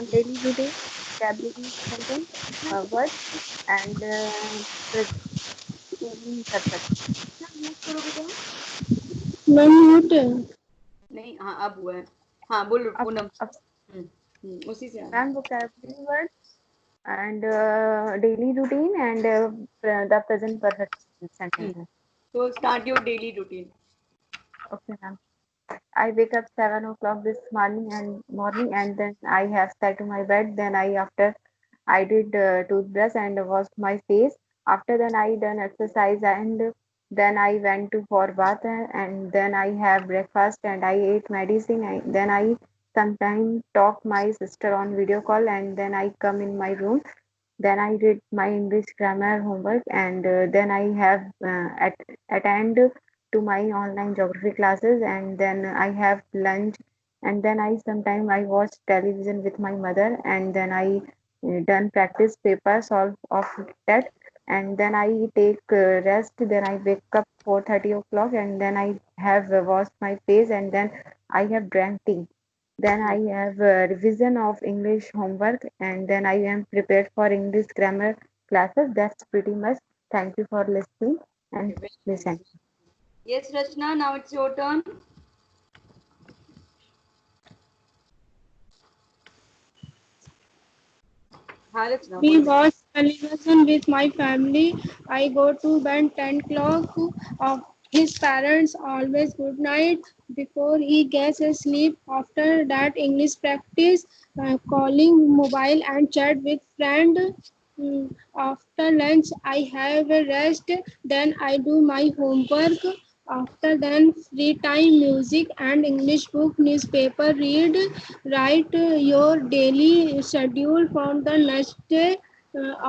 daily routine, vocabulary sentence, words, and evening purpose. क्या mute करोगे तुम? मैम म्यूट है। नहीं, हाँ अब हुआ है। हाँ बोलो अब पूनम। अब उसी से ma'am vocabulary words and daily routine and the present perfect hmm sentences. तो start your daily routine. Okay, ma'am. I wake up 7 o'clock this morning and then I have sat to my bed. Then I did toothbrush and washed my face. After then I done exercise and then I went to for bath and then I have breakfast and I ate medicine. Then I sometimes talk my sister on video call and then I come in my room. Then I did my English grammar homework and then I have attend to my online geography classes and then I have lunch and then I sometime I watch television with my mother and then I done practice paper solve of that and then I take rest. Then I wake up 4:30 o'clock and then I have washed my face and then I have drank tea. Then I have revision of English homework and then I am prepared for English grammar classes. That's pretty much. Thank you for listening and Okay, very listen. nice. Yes, Rachna, now it's your turn. हाँ रचना We बोलो। watch television with my family. I go to bed 10 o'clock. His parents always good night before he gets asleep. After that, English practice, calling mobile and chat with friend. After lunch, I have a rest. Then I do my homework. After then, free time, music and English book, newspaper read. Write your daily schedule for the next day.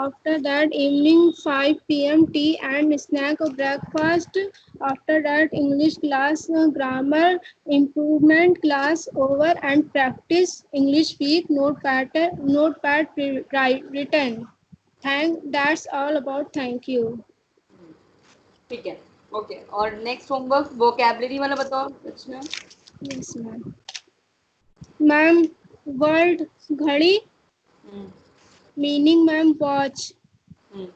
After that, evening 5 p.m. tea and snack or breakfast. After that, English class, grammar improvement class over and practice English week notepad written. That's all about. Thank you. ठीक है। Okay, और next homework vocabulary वाला बताओ रचना। Yes, ma'am. Ma'am, word घड़ी, hmm meaning ma'am watch, hmm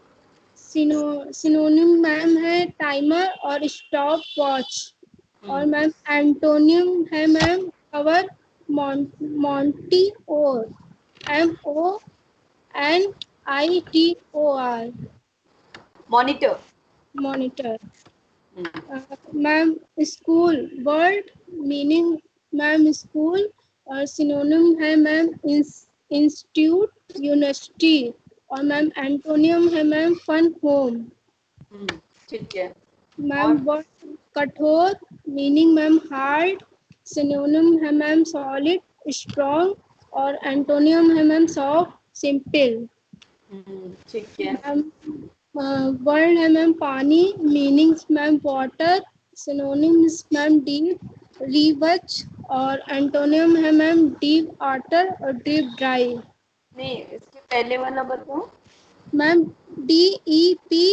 synonym ma'am है timer और stop watch, और hmm ma'am antonym है मैम कवर, मॉन्टी और MONITOR monitor. Monitor. Hmm ma'am school word meaning ma'am school, और सिनोनिम है मैम इंस्टीट्यूट यूनिवर्सिटी, और मैम एंटोनियम है मैम फन होम। ठीक है। मैम और वर्ड कठोर मीनिंग मैम हार्ड, सिनोनिम है मैम सॉलिड स्ट्रॉन्ग, और एंटोनियम है मैम सॉफ्ट सिंपल। ठीक है। मैम वर्ड है मैम पानी meanings ma'am water, synonyms ma'am deep रिवच, और एंटोनियम है मैम डीप वाटर और डीप ड्राई। नहीं, इसके पहले वाला बताओ। Ma'am DEPRE।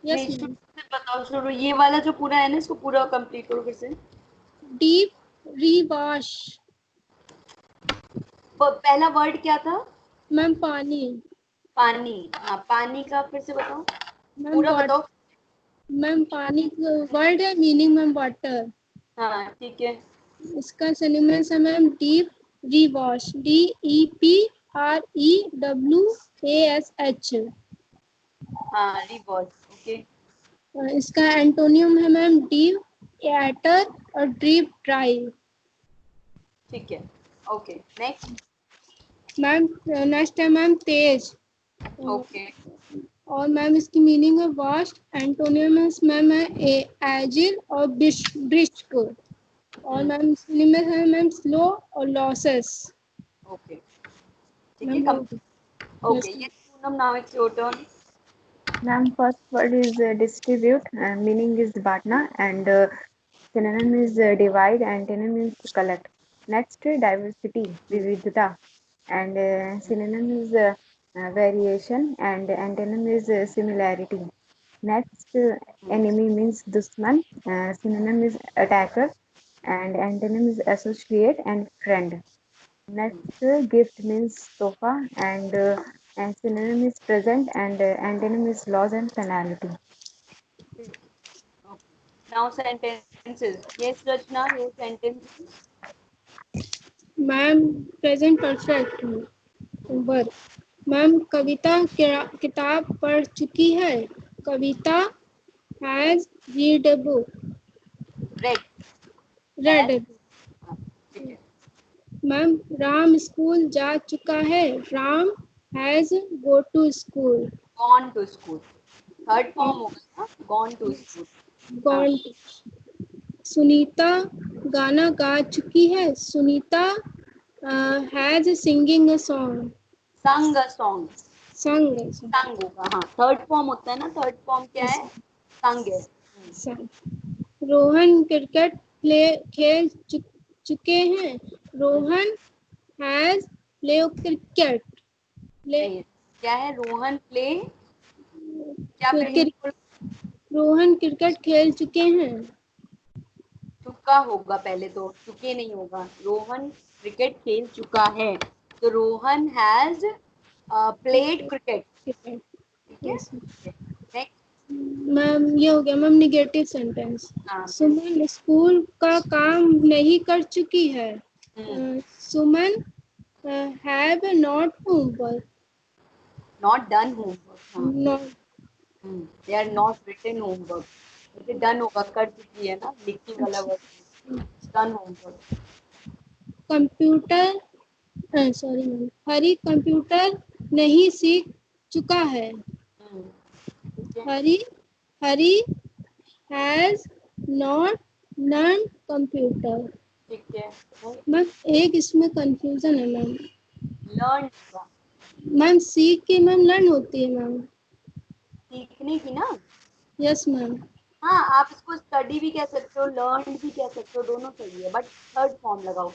यस नहीं, शुरू मैम। से बताओ, शुरू ये वाला जो पूरा है ना, इसको पूरा कंप्लीट करो फिर से। डीप रिवाश। पहला वर्ड क्या था? मैम पानी। पानी। हाँ, पानी का फिर से बताओ, मैम पूरा वाट बताओ। मैम पानी वर्ड है मीनिंग मैम वाटर, हाँ ठीक है। इसका सिनोनिम्स है मैम डीप रिवॉश, DEPREWASH। हाँ, रिवॉश। ओके। इसका एंटोनियम है मैम डीप एटर और डीप ड्राई। ठीक है। Okay, next. मैम नेक्स्ट है मैम तेज, ओके। और मैम इसकी मीनिंग है वास्ट, एंटोनियम मैम है एजिल और ब्रिस्क, और मैम सिनोनिम है मैम स्लो और लॉसेस। ओके, ठीक है, मैम ओके, ये Poonam, now it's your turn. Ma'am, first word is distribute, meaning is batna, and synonym is divide, antonym is collect. Next, diversity, vividhata, and synonym is variation, and antonym is similarity. Next, enemy means dushman, synonym is attacker, and antonym is associate and friend. Next, gift means sofa, and synonym is present, and antonym is loss and finality. Okay. Now sentences. Yes, Rachna, your sentences. Ma'am present perfect verb. Ma'am Kavita किताब पढ़ चुकी है। Kavita has read a book. Read. Read Has. A book. हाँ, ठीक है. Ma'am Ram school जा चुका है। Ram has go to school. Gone to school. Third form होगा ना. Gone to school. हाँ. गॉन। सुनीता गाना गा चुकी है। Sunita has singing a song. Sung a song. संग Sung होगा. हाँ. थर्ड फॉर्म होता है ना. थर्ड फॉर्म क्या है? Sung है. रोहन क्रिकेट खेल चुके हैं। Rohan has play cricket. नहीं. क्या है? रोहन प्ले. क्या पहले बोल. रोहन क्रिकेट खेल चुके हैं। चुका होगा पहले तो. चुके नहीं होगा. रोहन क्रिकेट खेल चुका है. तो रोहन हैज प्लेड क्रिकेट. ठीक है. नेक्स्ट. मैम ये हो गया मैम निगेटिव सेंटेंस। हाँ. सुमन स्कूल का काम नहीं कर चुकी है। Suman have not homework. Not done homework. हाँ. Not. They are not written homework. जैसे डन होगा. कर चुकी है ना. लिखी वाला word. Done homework. Computer sorry ma'am Hari computer नहीं सीख चुका है। ठीक है. Hari Hari has not learn computer. ठीक है. मैम एक इसमें कंफ्यूजन है मैम। लर्न होगा. मैम सीख के मैम लर्न होती है मैम। सीखने की ना. Yes ma'am. हाँ. आप इसको स्टडी भी कह सकते हो. लर्न भी कह सकते हो. दोनों सही है. बट थर्ड फॉर्म लगाओ.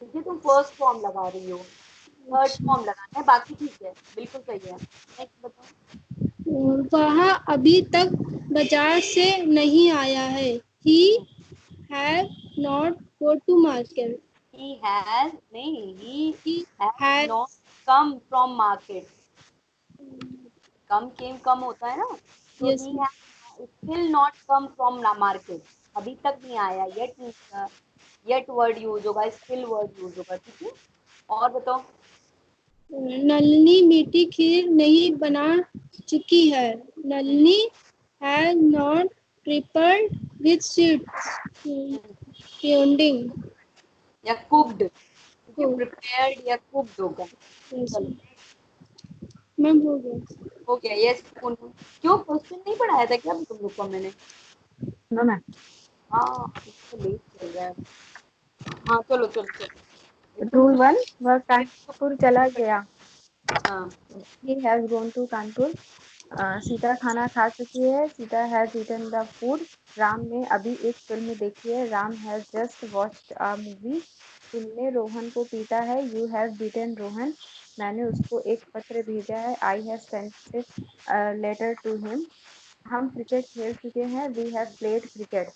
ठीक है. तुम फर्स्ट फॉर्म लगा रही हो. थर्ड फॉर्म लगाना है. बाकी ठीक है. बिल्कुल सही है. नेक्स्ट बताओ. वह अभी तक बाजार से नहीं आया है। He have not go to market. He has नहीं. He he has has not come from market. came come होता है ना. तो yes he has still not come from market. अभी तक नहीं आया. yet word यूज होगा. still word यूज होगा. ठीक है. और बताओ. नलिनी मीठी खीर नहीं बना चुकी है। Nalini has not prepared with seeds पोंडिंग। या कुक्ड. ठीक है. प्रिपेयर्ड या कुक्ड होगा. चलो. मैम हो गया। हो गया. यस. क्यों क्वेश्चन नहीं पढ़ाया था क्या तुम लोग को मैंने? No ma'am. हाँ. इसको लेट चल रहा है. हाँ. चलो चलो चलो. एकदम रूल से. वन, वह कानपुर चला गया। हाँ. He has gone to Kanpur. Sita खाना खा चुकी है। Sita has eaten the food. Ram ने अभी एक फिल्म देखी है। Ram has just watched a movie. तुमने रोहन को पीटा है। You have beaten Rohan. मैंने उसको एक पत्र भेजा है। I have sent letter to him. हम क्रिकेट खेल चुके हैं। We have played cricket.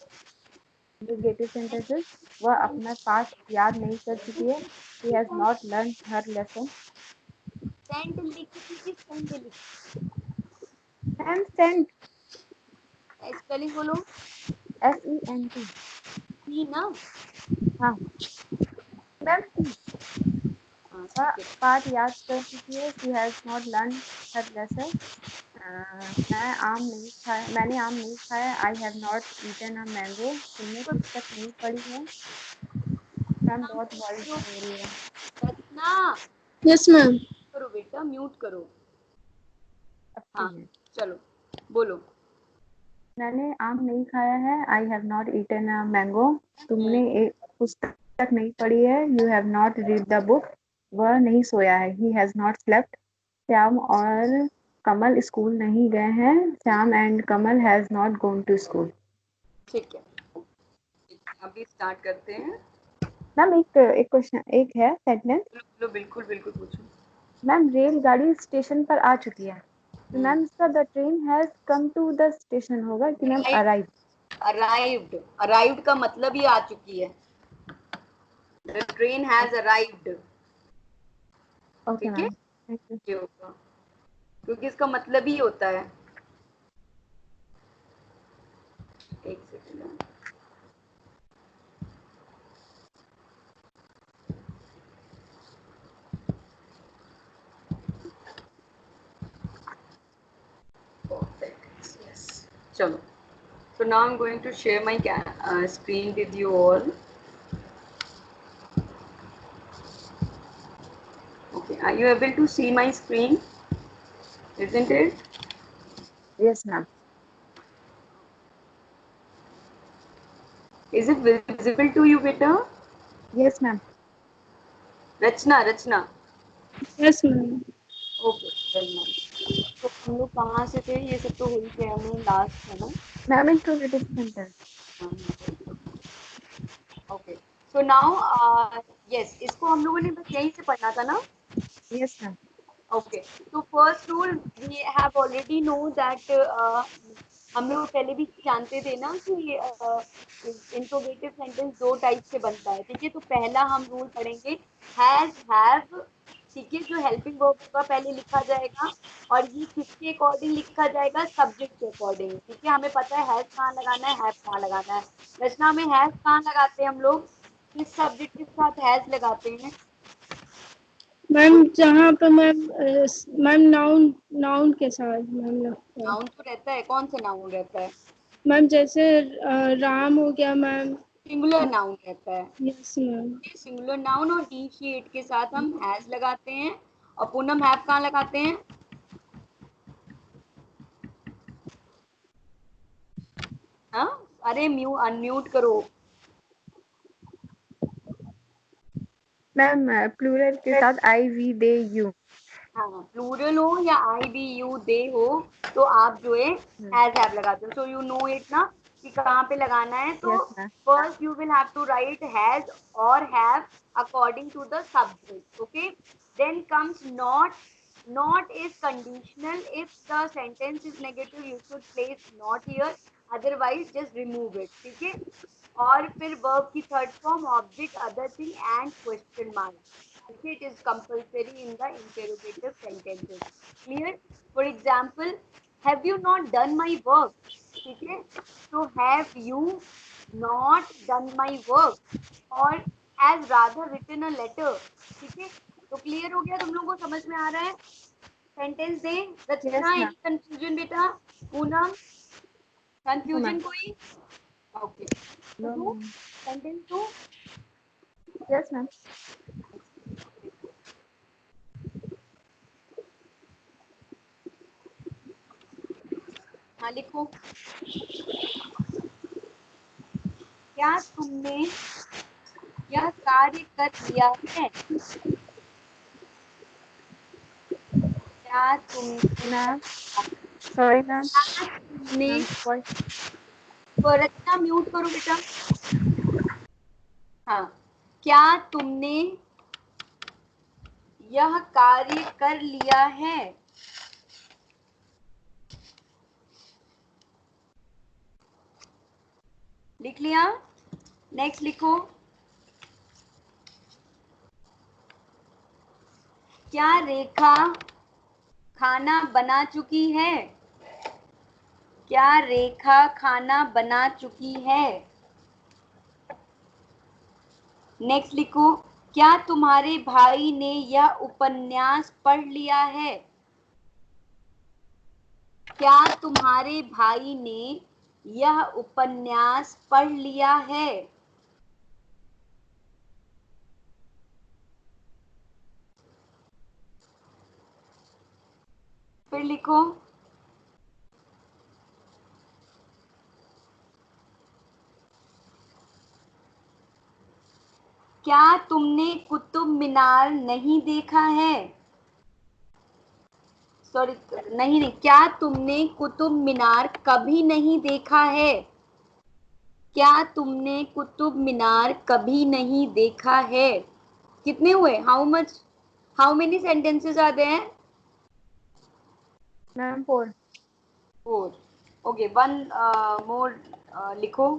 Negative sentences. वह अपना पाठ याद नहीं कर चुकी है। She has not learn her lesson. Sent लिखी थी. सेंट लिखी. And sent. स्पेलिंग बोलो. SENT. थी ना. हाँ मैम. हाँ. वह ठीक है. पाठ याद कर चुकी है। She has not learn her lesson. मैंने आम नहीं खाया। I have not eaten a mango. तुमने पुस्तक नहीं पढ़ी है. मैम बहुत वॉइस हो रही है. रचना. Yes ma'am. करो बेटा. म्यूट करो. अब हाँ. ठीक है. चलो. बोलो. मैंने आम नहीं खाया है। I have not eaten a mango. तुमने एक पुस्तक नहीं पढ़ी है। You have not read the book. वह नहीं सोया है। He has not slept. Shyam और कमल स्कूल नहीं गए हैं। Shyam and Kamal has not gone to school. ठीक है. अभी स्टार्ट करते हैं. मैम एक क्वेश्चन एक है सेंटेंस. बोलो. बिल्कुल बिल्कुल पूछो. मैम रेलगाड़ी स्टेशन पर आ चुकी है. मैम इसका the train has come to the station होगा कि मैम अराइव. अराइव्ड. अराइव्ड का मतलब ही आ चुकी है. The train has arrived. Okay ठीक है, मैम, थैंक यू। ये होगा क्योंकि इसका मतलब ही होता है। एक सेकंड, परफेक्ट, यस। चलो, so now I'm going to share my screen with you all. Okay, are you able to see my screen? Isn't it? Yes ma'am. Is it visible to you, beta? Yes ma'am. Rachna. Yes, ma'am. Okay, very nice. तो हम लोग कहाँ से थे? ये सब तो हो ही गया, हमें लास्ट है ना। Ma'am interrogative sentence. Okay, so now yes, इसको हम लोगों ने बस यहीं से पढ़ना था ना। Yes ma'am. ओके, तो first rule we have already know that, हम लोग पहले भी जानते थे ना कि इंट्रोगेटिव सेंटेंस दो टाइप से बनता है। ठीक है, तो पहला हम रूल पढ़ेंगे हैज, हैव। ठीक है, जो हेल्पिंग वर्ब होगा पहले लिखा जाएगा, और ये किसके अकॉर्डिंग लिखा जाएगा? सब्जेक्ट के अकॉर्डिंग। ठीक है, हमें पता है हैज कहाँ लगाना है, हैव कहाँ लगाना है। रचना में हैज कहाँ लगाते हैं हम लोग? किस सब्जेक्ट के साथ हैज लगाते हैं? मैम जहाँ पे मैम नाउन के साथ मैम लगता है। नाउन तो रहता है, कौन सा नाउन रहता है? मैम जैसे राम हो गया मैम। सिंगुलर नाउन रहता है। Yes ma'am. सिंगुलर नाउन और ही शी इट के साथ हम हैज लगाते हैं। और पूनम हैव कहाँ लगाते हैं? हाँ, अरे अनम्यूट करो। मैम प्लूरल के साथ आई, वी, दे, यू। हाँ, प्लूरल हो या आई बी यू दे हो, तो आप जो है हैज हैव लगाते हो। सो यू नो इट ना कि कहाँ पे लगाना है। तो yes ma'am. First you will have to write has और have according to the subject. Okay, then comes not. Not is conditional. If the sentence is negative you should place not here, otherwise just remove it. ठीक है, और फिर verb की third form object, other thing and question mark. It is compulsory in the interrogative sentences. Clear? For example, have you not done my work? ठीक है, so have you not done my work? और has Radha written a letter? ठीक है, तो clear हो गया? तुम लोगों को समझ में आ रहा है? सेंटेंस दे yes Rachna. Ma'am. Any confusion बेटा? Poonam, no ma'am. कंफ्यूजन कोई? ओके, तो नो दो मैम। सेंटेंस दो। Yes ma'am. हाँ, लिखो। क्या तुमने यह कार्य कर लिया है? क्या तुमने मैम सॉरी मैम। क्या तुमने मैम वॉइस। रचना म्यूट करो बेटा। हाँ, क्या तुमने यह कार्य कर लिया है? लिख लिया? नेक्स्ट लिखो। क्या रेखा खाना बना चुकी है? क्या रेखा खाना बना चुकी है? नेक्स्ट लिखो। क्या तुम्हारे भाई ने यह उपन्यास पढ़ लिया है? क्या तुम्हारे भाई ने यह उपन्यास पढ़ लिया है? फिर लिखो। क्या तुमने कुतुब मीनार नहीं देखा है? सॉरी, नहीं, क्या तुमने कुतुब मीनार कभी नहीं देखा है? क्या तुमने कुतुब मीनार कभी नहीं देखा है? कितने हुए? हाउ मेनी सेंटेंसेस आते हैं? मैम 4। 4। ओके, वन मोर लिखो।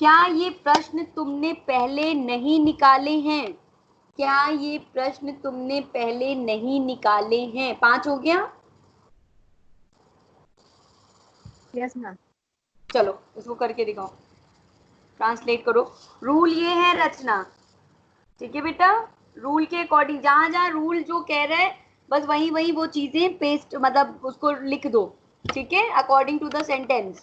क्या ये प्रश्न तुमने पहले नहीं निकाले हैं? क्या ये प्रश्न तुमने पहले नहीं निकाले हैं? 5 हो गया। Yes ma'am. चलो इसको करके दिखाओ, ट्रांसलेट करो। रूल ये है रचना, ठीक है बेटा। रूल के अकॉर्डिंग जहां जहां रूल जो कह रहा है बस वही वही वो चीजें पेस्ट मतलब उसको लिख दो, ठीक है, according to the sentence.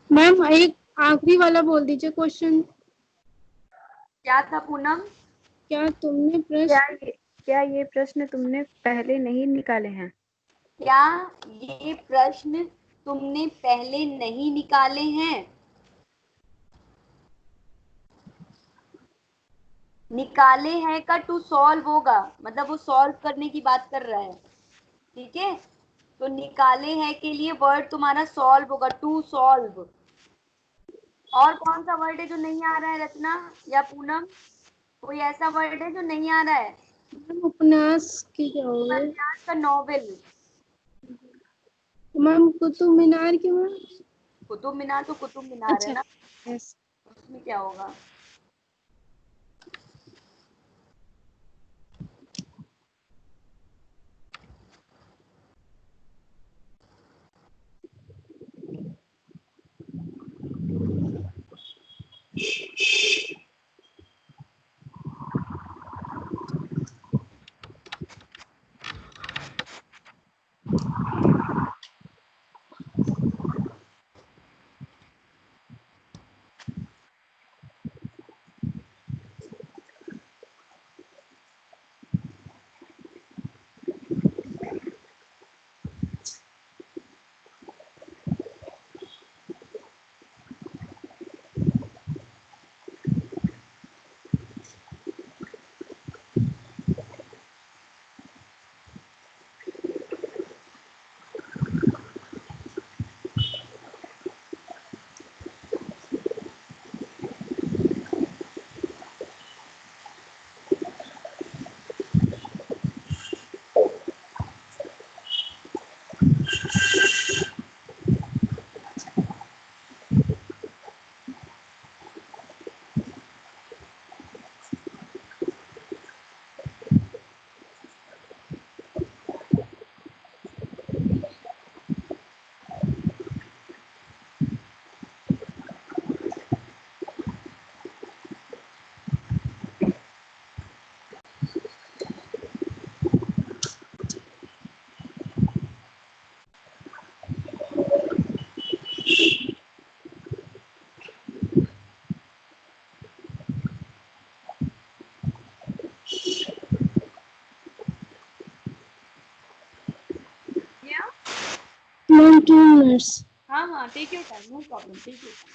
Ma'am एक आखिरी वाला बोल दीजिए क्वेश्चन। क्या था पूनम? क्या तुमने क्या प्रश्न क्या ये प्रश्न तुमने पहले नहीं निकाले हैं? क्या ये प्रश्न तुमने पहले नहीं निकाले हैं? निकाले हैं का टू सॉल्व होगा, मतलब वो सॉल्व करने की बात कर रहा है, ठीक है। तो निकाले हैं के लिए वर्ड तुम्हारा सॉल्व होगा, टू सॉल्व। और कौन सा वर्ड है जो नहीं आ रहा है रचना या पूनम? कोई ऐसा वर्ड है जो नहीं आ रहा है? मैम उपन्यास की क्या होगी? उपन्यास का नॉवेल। मैम कुतुब मीनार की मैम। कुतुब मीनार तो कुतुब मीनार है अच्छा ना, यस। उसमें क्या होगा? या मैम 2 मिनट्स। हाँ हाँ, take your time, no problem, take your time.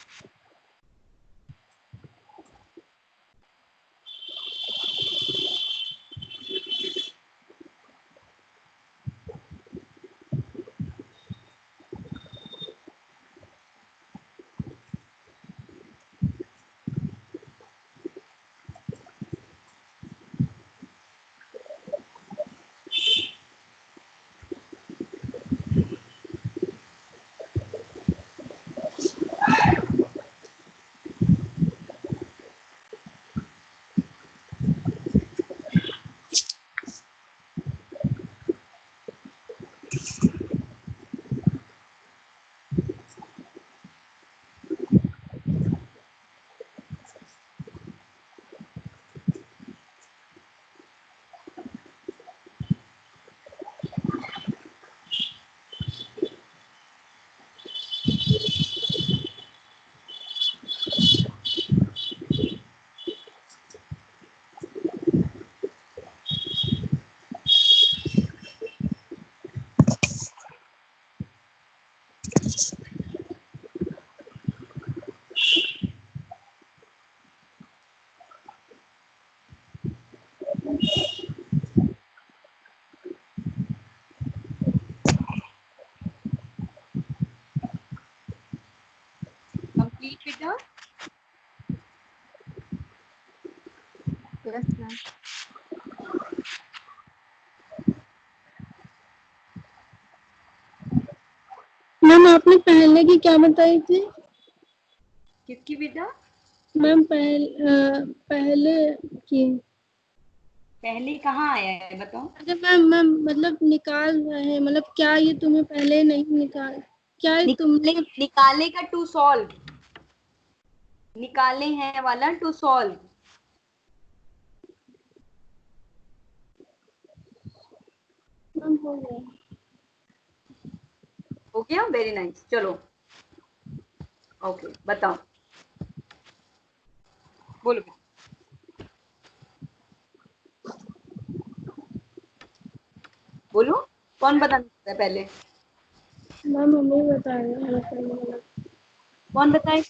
Complete बेटा। Yes ma'am. मैम आपने पहले की क्या बताई थी किसकी बेटा? मैम? पहले की। पहले कहाँ आया है बताओ? अरे मैम मैम मतलब निकाल रहे हैं, मतलब क्या ये तुम्हें पहले नहीं निकाल, क्या ये निकाले, तुमने? निकाले का टू सॉल्व, निकाले हैं वाला टू सॉल्व। मैम हो गया। हो गया, वेरी नाइस। चलो ओके बताओ, बोलो बेटा। बोलो, कौन बताना चाहता है पहले? मैम मम्मी बता रही है पहले वाला। कौन बताए?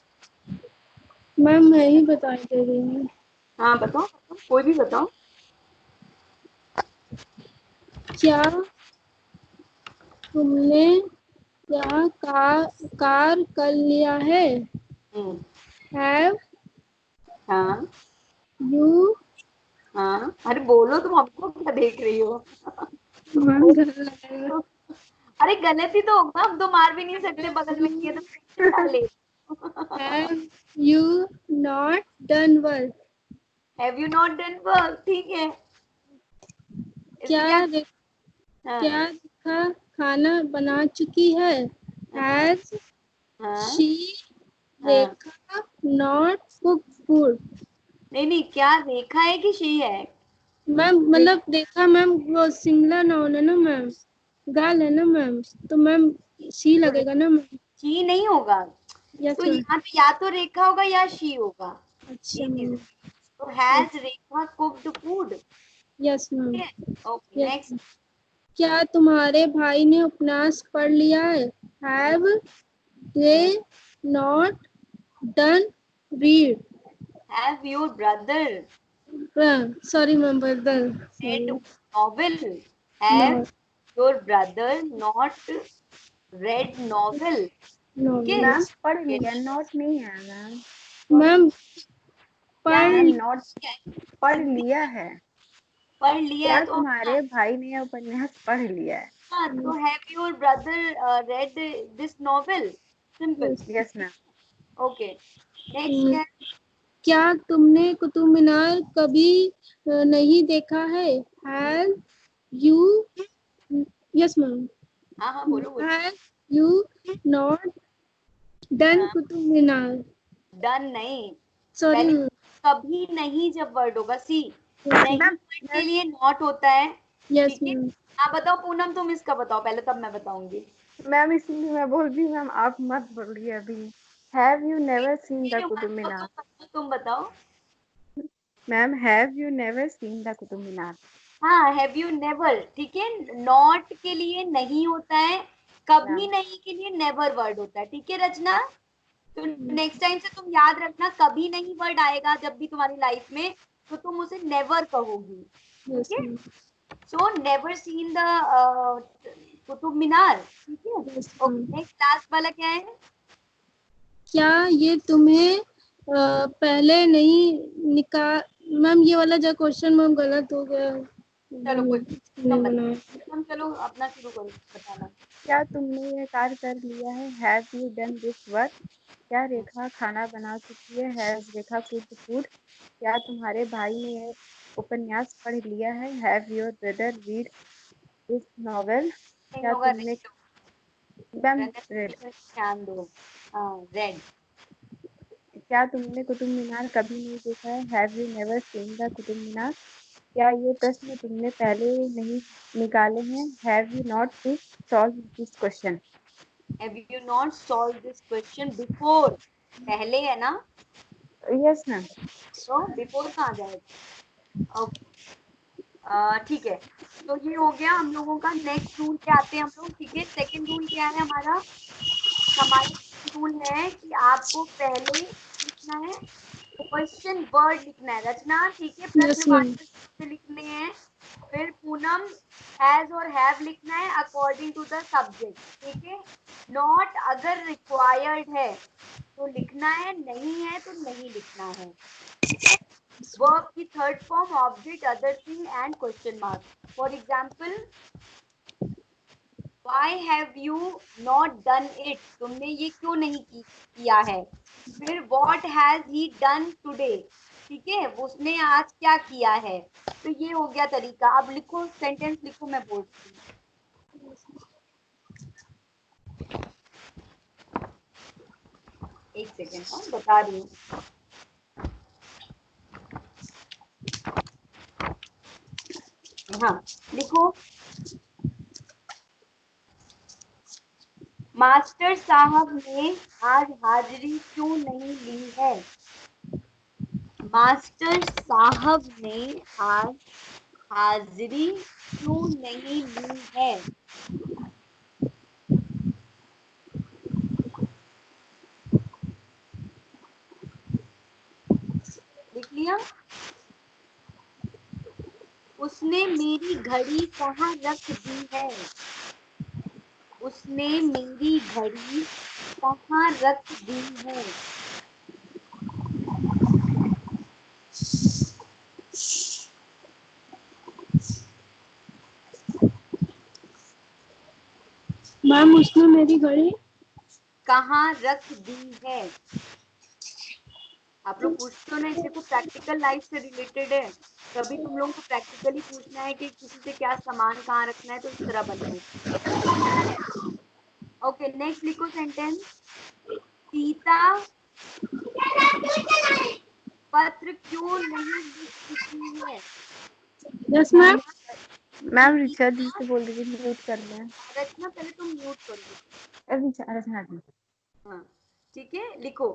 मैम मैं ही बता दे रही हूँ। हाँ बताओ, बताओ, कोई भी बताओ। क्या तुमने क्या कार कर लिया है? हम्म, हैव हाँ यू? हाँ, अरे बोलो, तुम हमको क्या देख रही हो? मैम घर लगाएगा। अरे गलत ही तो होगा, हम तो मार भी नहीं सकते, बगल में किए तो टेंशन डाले। Have you not done work? Have you not done work, ठीक है। इसमें क्या? क्या रे, हाँ क्या रेखा खाना बना चुकी है? हाँ हैज हाँ शी हाँ। रेखा नॉट कुक फूड? नहीं नहीं, क्या रेखा है कि शी है? मैम मतलब रेखा मैम वो सिंगुलर नाउन है ना मैम, गर्ल है ना मैम, तो मैम शी तो लगेगा ना मैम। शी नहीं होगा, तो यस मैम। यहाँ पे या तो रेखा होगा या शी होगा। अच्छा ये चीज मैम। है। तो has Rekha cooked food, yes ma'am. ठीक है। Okay yes. नेक्स्ट। क्या तुम्हारे भाई ने उपन्यास पढ़ लिया है? Have they not done read? Have your brother sorry ma'am, brother read sorry. novel? Have not your brother not read novel? ठीक है। Ma'am novels. पढ़ ये लिया, नोट नहीं है मैम। मैम क्या है? मैम पढ़। नोट क्या है? पढ़ हिंदी लिया में है। पढ़ लिया है क्या तो हाँ। तुम्हारे भाई ने उपन्यास पढ़ लिया है? हाँ, तो have your brother read this novel? Simple. Yes ma'am. Okay next क्या है? क्या तुमने कुतुब मीनार कभी नहीं देखा है? Have you? Yes ma'am. हाँ हाँ बोलो बोलो। हैव यू नॉट डन हाँ, कुतुब मीनार? डन नहीं, सॉरी पहले मैम। कभी नहीं जब वर्ड होगा, सी नहीं मैम वर्ड के लिए नॉट होता है। यस ठीक है। मैम। हाँ बताओ पूनम, तुम इसका बताओ पहले, तब मैं बताऊंगी। मैम इसीलिए मैं बोल रही हूँ मैम, आप मत बोलिए अभी। Have you never seen the Qutub Minar? तुम बताओ। Ma'am have you never seen the Qutub Minar? हाँ, हैव यू नेवर, ठीक है। नॉट के लिए नहीं होता है, कभी मैम नहीं के लिए नेवर वर्ड होता है, ठीक है रचना। तो नेक्स्ट टाइम से तुम याद रखना, कभी नहीं वर्ड आएगा जब भी तुम्हारी लाइफ में, तो तुम उसे नेवर कहोगी, ठीक यस है। Ma'am. So never seen the Qutub Minar, ठीक है। Yes ma'am. Okay next last वाला क्या है? क्या ये तुम्हें पहले नहीं निकाल? मैम ये वाला जो क्वेश्चन मैम गलत हो गया, चलो कोई नहीं तुम बनाया। बताओ, तुम चलो अपना शुरू करो बताना। क्या तुमने ये कार्य कर लिया है? Have you done this work? क्या रेखा खाना बना चुकी है? Has Rekha cooked food? क्या तुम्हारे भाई ने ये उपन्यास पढ़ लिया है? Have your brother read this novel? नहीं क्या होगा, तुमने रेड मैम रेड होगा, ध्यान दो। हाँ रेड। क्या तुमने कुतुब मीनार कभी नहीं देखा है? Have you never seen the Qutub Minar? क्या ये प्रश्न तुमने पहले नहीं निकाले हैं? Have you not to solve this question? Have you not solve this question before? पहले है ना, यस मैम। तो बिफोर कहाँ जाएगा? ओके ठीक है। तो ये हो गया हम लोगों का। नेक्स्ट रूल पे आते हैं हम लोग, ठीक है। सेकंड रूल क्या है हमारा? हमारा रूल है कि आपको पहले लिखना है, क्वेश्चन वर्ड लिखना है रचना, ठीक है। Yes ma'am. प्रश्नवाचक शब्द लिखने हैं। फिर पूनम हैज और हैव लिखना है अकॉर्डिंग टू द सब्जेक्ट, ठीक है। नॉट अगर रिक्वायर्ड है तो लिखना है, नहीं है तो नहीं लिखना है। वर्ब की third form object, other thing and question mark. For example Why have you not done it? तुमने ये क्यों नहीं किया है? फिर what has he done today? ठीक है, उसने आज क्या किया है? तो ये हो गया तरीका. अब लिखो, सेंटेंस लिखो, मैं बोलती हूँ. एक सेकेंड, हाँ बता रही हूँ. हाँ लिखो. मास्टर साहब ने आज हाजिरी क्यों नहीं ली है? मास्टर साहब ने आज हाजिरी क्यों नहीं ली है? लिख लिया? उसने मेरी घड़ी कहाँ रख दी है? उसने मेरी घड़ी कहाँ रख दी है? मैम उसने मेरी घड़ी कहाँ रख दी है? आप लोग पूछते हो ना, इससे को प्रैक्टिकल लाइफ से रिलेटेड है. कभी तुम लोगों को प्रैक्टिकली पूछना है कि किसी से क्या सामान कहाँ रखना है, तो इस तरह बनाओ. ओके, नेक्स्ट लिखो सेंटेंस. सीता पत्र क्यों नहीं लिख चुकी है? Yes ma'am, ma'am. Ma'am Richa दी से बोल रही थी म्यूट कर लें. रचना, पहले तुम म्यूट कर दो. रचना दी. हाँ ठीक है, लिखो.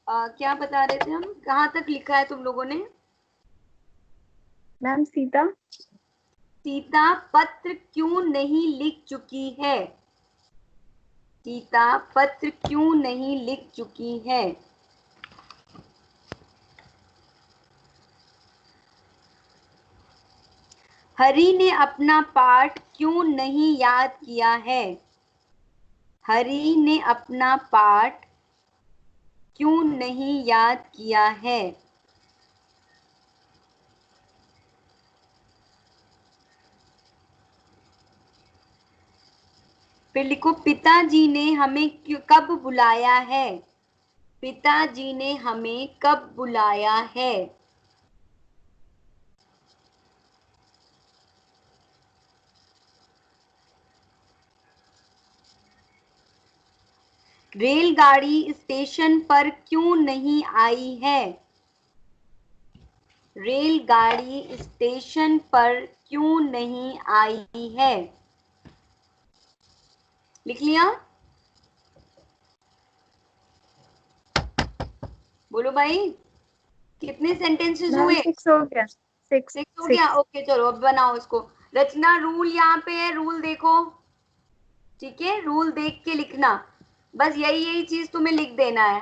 क्या बता रहे थे हम? कहाँ तक लिखा है तुम लोगों ने? मैम सीता सीता पत्र क्यों नहीं लिख चुकी है? सीता पत्र क्यों नहीं लिख चुकी है? हरि ने अपना पाठ क्यों नहीं याद किया है? हरि ने अपना पाठ क्यों नहीं याद किया है? फिर लिखो, पिताजी ने हमें कब बुलाया है? पिताजी ने हमें कब बुलाया है? रेलगाड़ी स्टेशन पर क्यों नहीं आई है? रेलगाड़ी स्टेशन पर क्यों नहीं आई है? लिख लिया? बोलो भाई, कितने सेंटेंसेस मैम हुए? 6 हो गया. 6 सिक्स हो गया. 6. ओके चलो, अब बनाओ इसको. रचना, रूल यहाँ पे है, रूल देखो. ठीक है, रूल देख के लिखना. बस यही यही चीज तुम्हें लिख देना है.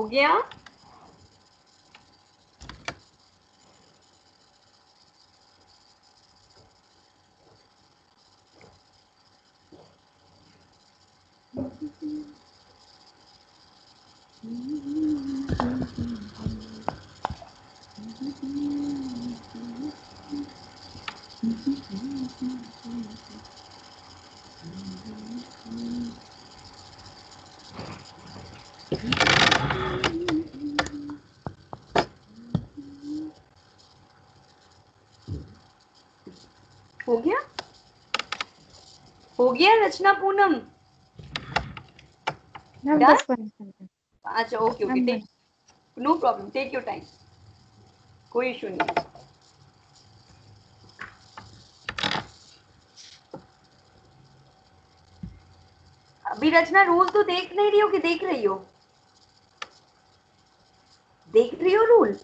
हो गया? हो गया? हो गया रचना, पूनम? Ma'am done? बस 1 सेकंड। अच्छा, okay okay, ma'am take, no problem, take your time, कोई इशू नहीं। अभी रचना रूल तो देख नहीं रही हो कि देख रही हो? देख रही हो रूल?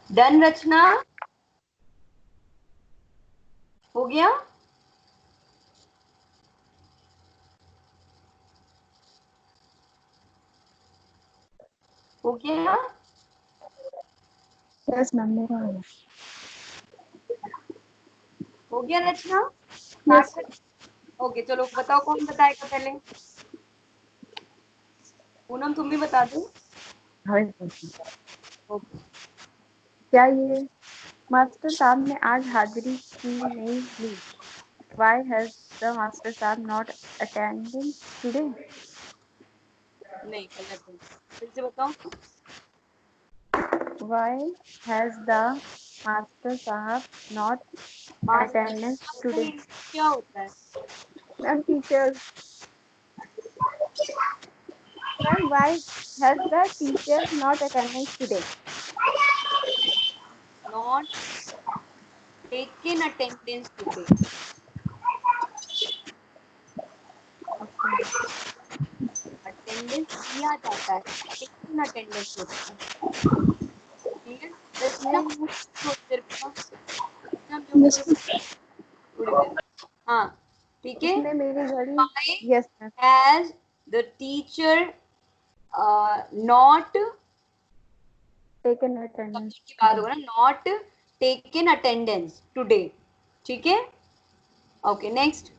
डन रचना? हो गया? हो गया? यस मैम मेरा हो हो गया रचना? गया। स्टार्ट कर? ओके, चलो बताओ कौन बताएगा पहले? पूनम तुम भी बता दो। Yes okay. क्या ये मास्टर साहब ने आज हाजिरी क्यों नहीं ली? Why has the master साहब not attending today? नहीं, गलत है, फिर से बताओ। Why has the master साहब not master attending master today? English क्या होता है? Ma'am teacher, ma'am why has the teacher not attending today? Not taken attendance today. Okay. Attendance लिया जाता है, टेकन अटेंडेंस होता है। ठीक है, रचना Ma'am, म्यूट थोड़ी देर का, रचना म्यूट Yes, करो थोड़ी देर। हाँ, ठीक है। उसने मेरी घड़ी Why yes ma'am has the teacher not, taken attendance subject की बात today. होगा ना, नॉट टेकन अटेंडेंस टुडे। ठीक है, ओके नेक्स्ट।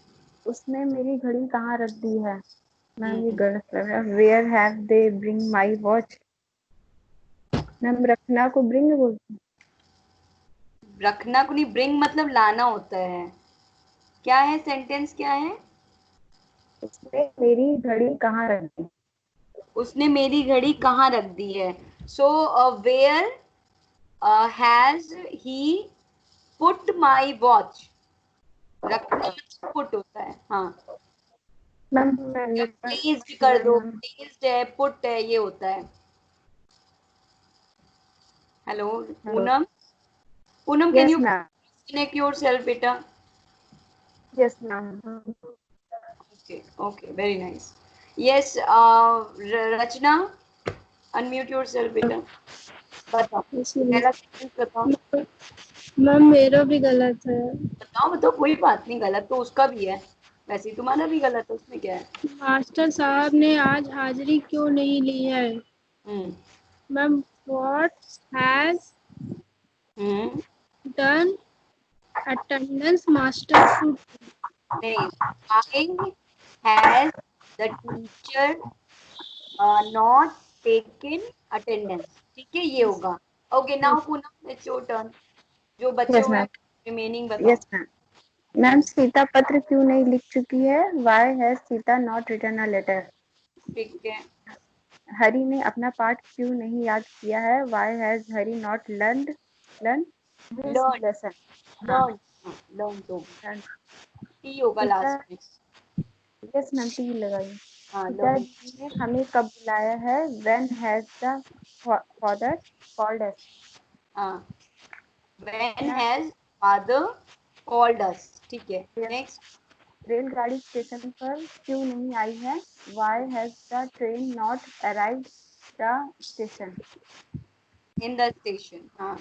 उसने मेरी घड़ी कहाँ रख दी है? मैम ये गलत लग रहा है। Where have they bring my watch? Ma'am रखना को bring बोलते हैं। रखना को नहीं, ब्रिंग मतलब लाना होता है। क्या है सेंटेंस, क्या है? उसने मेरी घड़ी कहाँ रख दी? उसने मेरी घड़ी कहाँ रख दी है? So where has he put my watch? रखना पुट होता है, हाँ। मैम या मेरे पास प्लेस्ड कर नहीं दो, मैम। प्लेस्ड है, पुट है, ये होता है। Hello hello. Poonam, Poonam can yes you ma'am. Connect yourself बेटा? Yes ma'am. Okay okay, very nice. Yes, Rachna, unmute yourself बेटा। बताओ, पहला सेंटेंस बताओ। मैम मेरा भी गलत है। बताओ बताओ, कोई बात नहीं, गलत तो उसका भी है, वैसे ही तुम्हारा भी गलत है, उसमें क्या है? मास्टर साहब ने आज हाजिरी क्यों नहीं ली है? Hmm ma'am what has hmm done attendance master too? नहीं, I has the teacher not taken attendance, ठीक है, ये होगा। Okay, now Poonam it's your turn. जो बचे यस हुए हैं मैम। रिमेनिंग बताओ। Yes ma'am. मैम सीता पत्र क्यों नहीं लिख चुकी है? Why has Sita not written a letter? ठीक है, हरि ने अपना पाठ क्यों नहीं याद किया है? Why has Hari not learn his learn, lesson? हाँ। लर्न, लर्न तो learn। टी होगा सीता। लास्ट में। यस मैम टी लगाई। हाँ, सीता लर्न। जी ने हमें कब बुलाया है? When has the father called us? हाँ, when has father called us, ठीक है, मैम नेक्स्ट। रेलगाड़ी स्टेशन पर क्यों नहीं आई है? Why has the train not arrived the station? In the station, हाँ,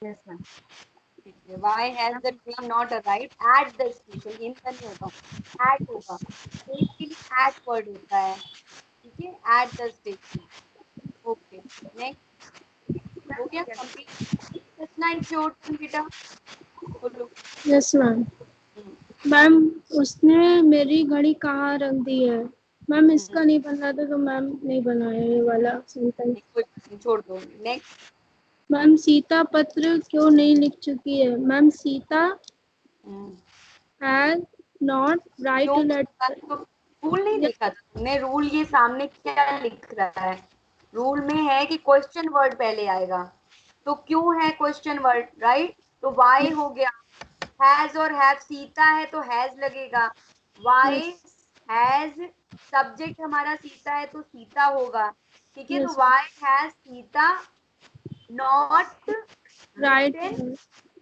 यस मैम। ठीक है। Why has the train not arrived at the station? In का नहीं होगा, एट होगा। ट्रेन के लिए एट वर्ड होता है, ठीक है, eight the station. Okay, next. हो गया complete? It's nice, your turn बेटा, बोलो। Yes ma'am. हम्म, मैम उसने मेरी घड़ी कहाँ रख दी है? मैम हम्म, इसका नहीं बन रहा था तो मैम नहीं बनाया ये वाला सेंटेंस। नहीं, कोई बात नहीं, छोड़ दो, नेक्स्ट। मैम सीता पत्र क्यों नहीं लिख चुकी है? Ma'am Sita has not right क्यों? लेटर। तो रूल नहीं देखा था तुमने? रूल ये सामने क्या लिख रहा है? रूल में है कि क्वेश्चन वर्ड पहले आएगा, तो क्यों है क्वेश्चन वर्ड, राइट? तो वाई हो गया, हैज और हैव, सीता है तो हैज लगेगा, वाई यस हैज, सब्जेक्ट हमारा सीता है तो सीता होगा, ठीक है। तो yes why has Sita not written, write.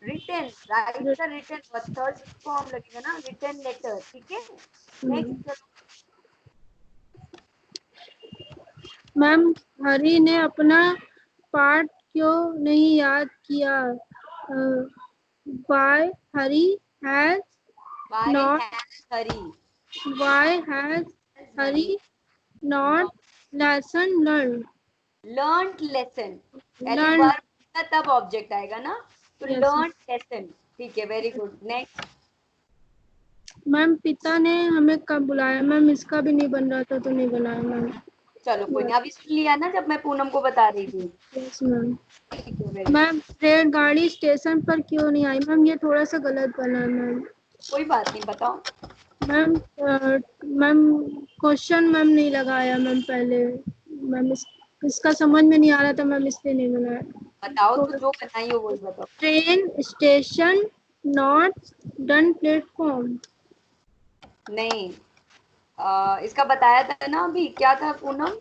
Written, write का रिटन, थर्ड फॉर्म लगेगा ना, रिटन लेटर, ठीक है। नेक्स्ट चलो। मैम हरी ने अपना पाठ क्यों नहीं याद किया? Why Hari has why not has Hari why has Hari not lesson learn? Learned lesson? पहले लर्न। वर्ब का तब ऑब्जेक्ट आएगा ना, तो यस लर्न लेसन, ठीक है, वेरी गुड, नेक्स्ट। मैम पिता ने हमें कब बुलाया? मैम इसका भी नहीं बन रहा था तो नहीं बनाया मैम। चलो कोई नहीं, अभी सुन लिया ना जब मैं पूनम को बता रही थी, यस मैम। ठीक है, वेरी गुड। मैम रेलगाड़ी स्टेशन पर क्यों नहीं आई? मैम ये थोड़ा सा गलत बना है मैम। कोई बात नहीं, बताओ। मैम मैम क्वेश्चन मैम नहीं लगाया मैम पहले। मैम इसका समझ में नहीं आ रहा था मैम इसलिए नहीं बनाया। बताओ तो, थोड़ा जो बनाई हो वही बताओ। Train station not done platform. नहीं, इसका बताया था ना अभी, क्या था Poonam?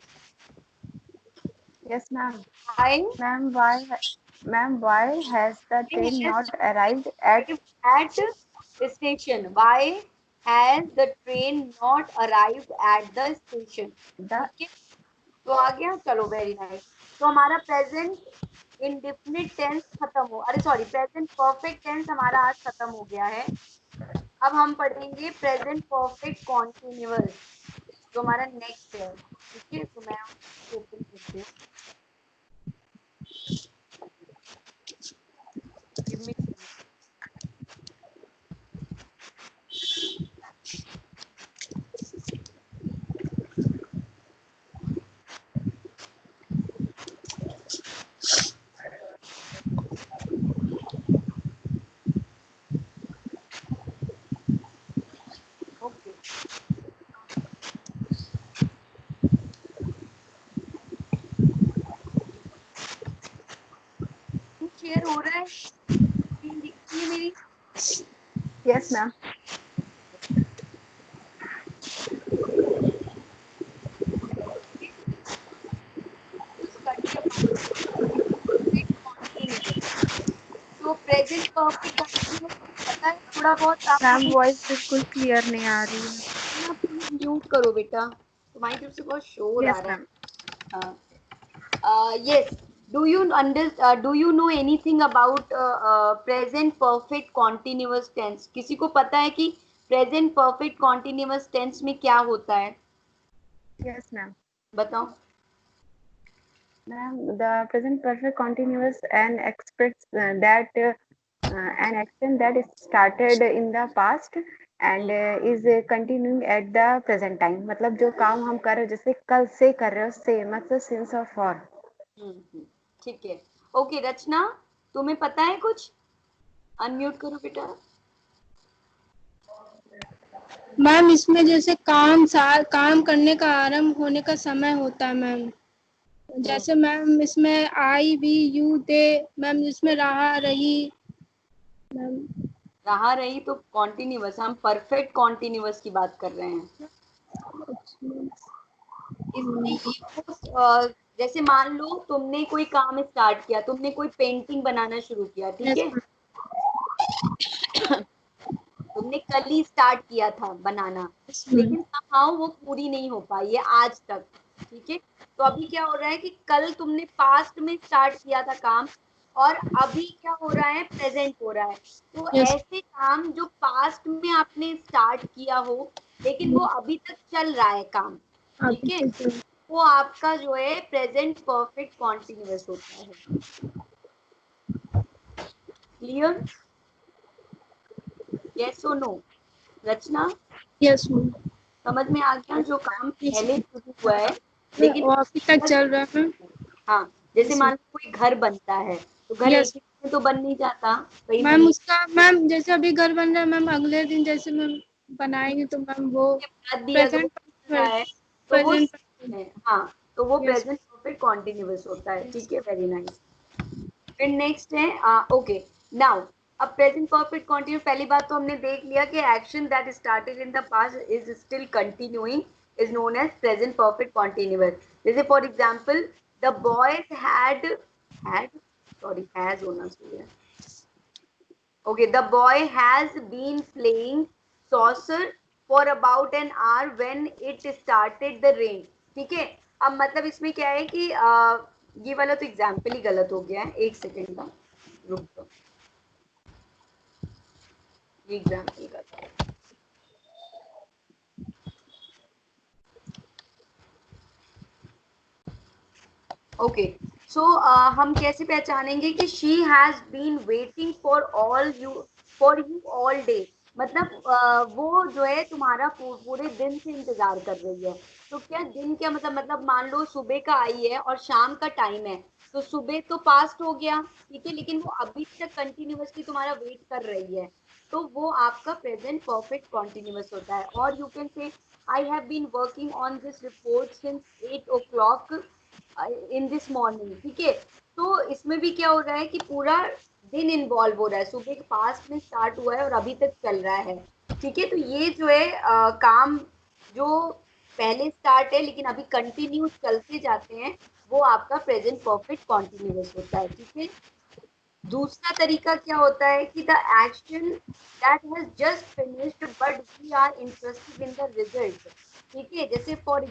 Yes ma'am. I ma'am Y has the train not arrived eight at the station, why has the train not arrived at the station? The? ठीक है, तो आ गया, चलो वेरी नाइस। तो हमारा प्रेजेंट इंडेफिनिट टेंस खत्म हो, अरे सॉरी, प्रेजेंट परफेक्ट टेंस हमारा आज खत्म हो गया है। अब हम पढ़ेंगे प्रेजेंट परफेक्ट कॉन्टिन्यूअस, जो हमारा नेक्स्ट है, ठीक है। तो मैं ओपन करती हूँ, गिव मी। ओके, शेयर हो रहा है? स्क्रीन दिख रही है मेरी? Yes ma'am. तो प्रेजेंट परफेक्ट कंटिन्यूअस पता है थोड़ा बहुत आपको? मैम वॉइस बिल्कुल क्लियर नहीं आ रही है। ना प्लीज म्यूट करो बेटा, तुम्हारी तरफ से बहुत शोर आ यस रहा मैम। है। Yes, do you know anything about present perfect continuous tense? किसी को पता है कि present perfect continuous tense में क्या होता है? Yes ma'am. बताओ। Ma'am, the present perfect continuous and expects that an action that is started in the past and is continuing at the present time. मतलब जो काम हम कर रहे हो जैसे कल से कर रहे हो से मतलब सिंस और फॉर। ठीक है। ओके रचना, तुम्हें पता है कुछ? अनम्यूट करो बेटा। मैम इसमें जैसे काम करने का आरंभ होने का समय होता है मैम। जैसे मैम इसमें आई वी यू दे, मैम इसमें रहा रही मैम। रहा रही तो कॉन्टिन्यूअस, हम परफेक्ट कॉन्टिन्यूअस की बात कर रहे हैं। इसमें जैसे मान लो तुमने कोई काम स्टार्ट किया, तुमने कोई पेंटिंग बनाना शुरू किया, ठीक यस है? तुमने कल ही स्टार्ट किया था बनाना, मैम। लेकिन somehow वो पूरी नहीं हो पाई है आज तक, ठीक है? तो अभी क्या हो रहा है कि कल तुमने पास्ट में स्टार्ट किया था काम, और अभी क्या हो रहा है, प्रेजेंट हो रहा है। तो यस ऐसे काम जो पास्ट में आपने स्टार्ट किया हो लेकिन वो अभी तक चल रहा है काम, ठीक है, वो आपका जो है प्रेजेंट परफेक्ट कॉन्टिन्यूअस होता है। क्लियर? यस और नो? रचना यस मैम। समझ में आ गया? जो काम पहले शुरू हुआ है लेकिन वो अभी तक चल रहा है। हाँ, जैसे यस मान लो कोई घर बनता है तो घर एक यस ही दिन में तो बन नहीं जाता, कई मैम। महीने उसका मैम जैसे अभी घर बन रहा है मैम, अगले दिन जैसे मैम बनाएंगे तो मैम वो के बाद भी अगर वो प्रेजेंट चल रहा है तो वो प्रेजेंट। है, हाँ, तो वो यस प्रेजेंट परफेक्ट कॉन्टिन्यूअस होता है, ठीक है? Very nice. फिर नेक्स्ट है ओके नाउ, अब प्रेजेंट परफेक्ट कॉन्टिन्यूअस, पहली बात तो हमने देख लिया कि action that started in the past is still continuing is known as present perfect continuous. जैसे for example the boys had sorry has होना चाहिए। Okay, the boy has been playing soccer for about an hour when it started the rain, ठीक है? अब मतलब इसमें क्या है कि ये वाला तो एग्जाम्पल ही गलत हो गया है, एक सेकेंड का रुक जाओ, ये एग्जाम्पल का ओके। सो हम कैसे पहचानेंगे कि she has been waiting for you all day, मतलब वो जो है तुम्हारा पूरे दिन से इंतजार कर रही है। तो क्या दिन क्या मतलब मान लो सुबह का आई है और शाम का टाइम है, तो सुबह तो पास्ट हो गया, ठीक है, लेकिन वो अभी तक कंटिन्यूअसली तुम्हारा वेट कर रही है, तो वो आपका प्रेजेंट परफेक्ट कॉन्टिन्यूअस होता है। और you can say I have been working on this report since 8 o'clock in this morning, ठीक है? तो इसमें भी क्या हो रहा है कि पूरा दिन इन्वॉल्व हो रहा है, सुबह के पास्ट में स्टार्ट हुआ है और अभी तक चल रहा है, ठीक है? तो ये जो है काम जो पहले स्टार्ट है लेकिन अभी कंटिन्यू चलते जाते हैं, वो आपका प्रेजेंट परफेक्ट कॉन्टिन्यूअस होता है, ठीक है? दूसरा तरीका क्या होता है कि the action that has just finished but we are interested in the result, ठीक है? जैसे for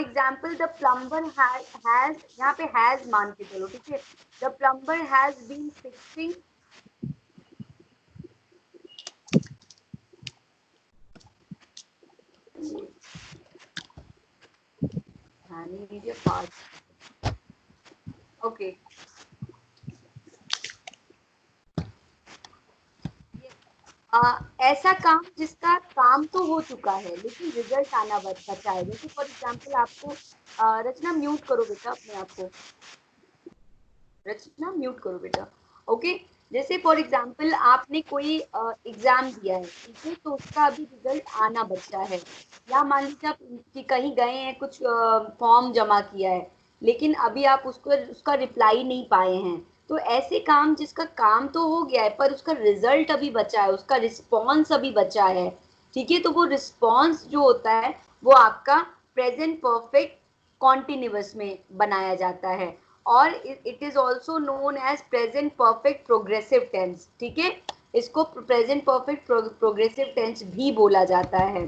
example the plumber has यहाँ पे हैज मान के चलो, ठीक है? The plumber has been fixing ध्यान नहीं दीजिए फास्ट। ओके, ऐसा काम जिसका काम तो हो चुका है लेकिन रिजल्ट आना बचा है। जैसे फॉर एग्जाम्पल आपको रचना म्यूट करो बेटा अपने आप को, रचना म्यूट करो बेटा। ओके, जैसे फॉर एग्जाम्पल आपने कोई एग्जाम दिया है, ठीक है, तो उसका अभी रिजल्ट आना बचा है। या मान लीजिए आप कि कहीं गए हैं, कुछ फॉर्म जमा किया है, लेकिन अभी आप उसको उसका रिप्लाई नहीं पाए हैं। तो ऐसे काम जिसका काम तो हो गया है पर उसका रिजल्ट अभी बचा है, उसका रिस्पॉन्स अभी बचा है, ठीक है, तो वो रिस्पॉन्स जो होता है वो आपका प्रेजेंट परफेक्ट कॉन्टिन्यूअस में बनाया जाता है, और it is also known as present perfect progressive tense, ठीक है, इसको प्रेजेंट परफेक्ट प्रोग्रेसिव टेंस भी बोला जाता है।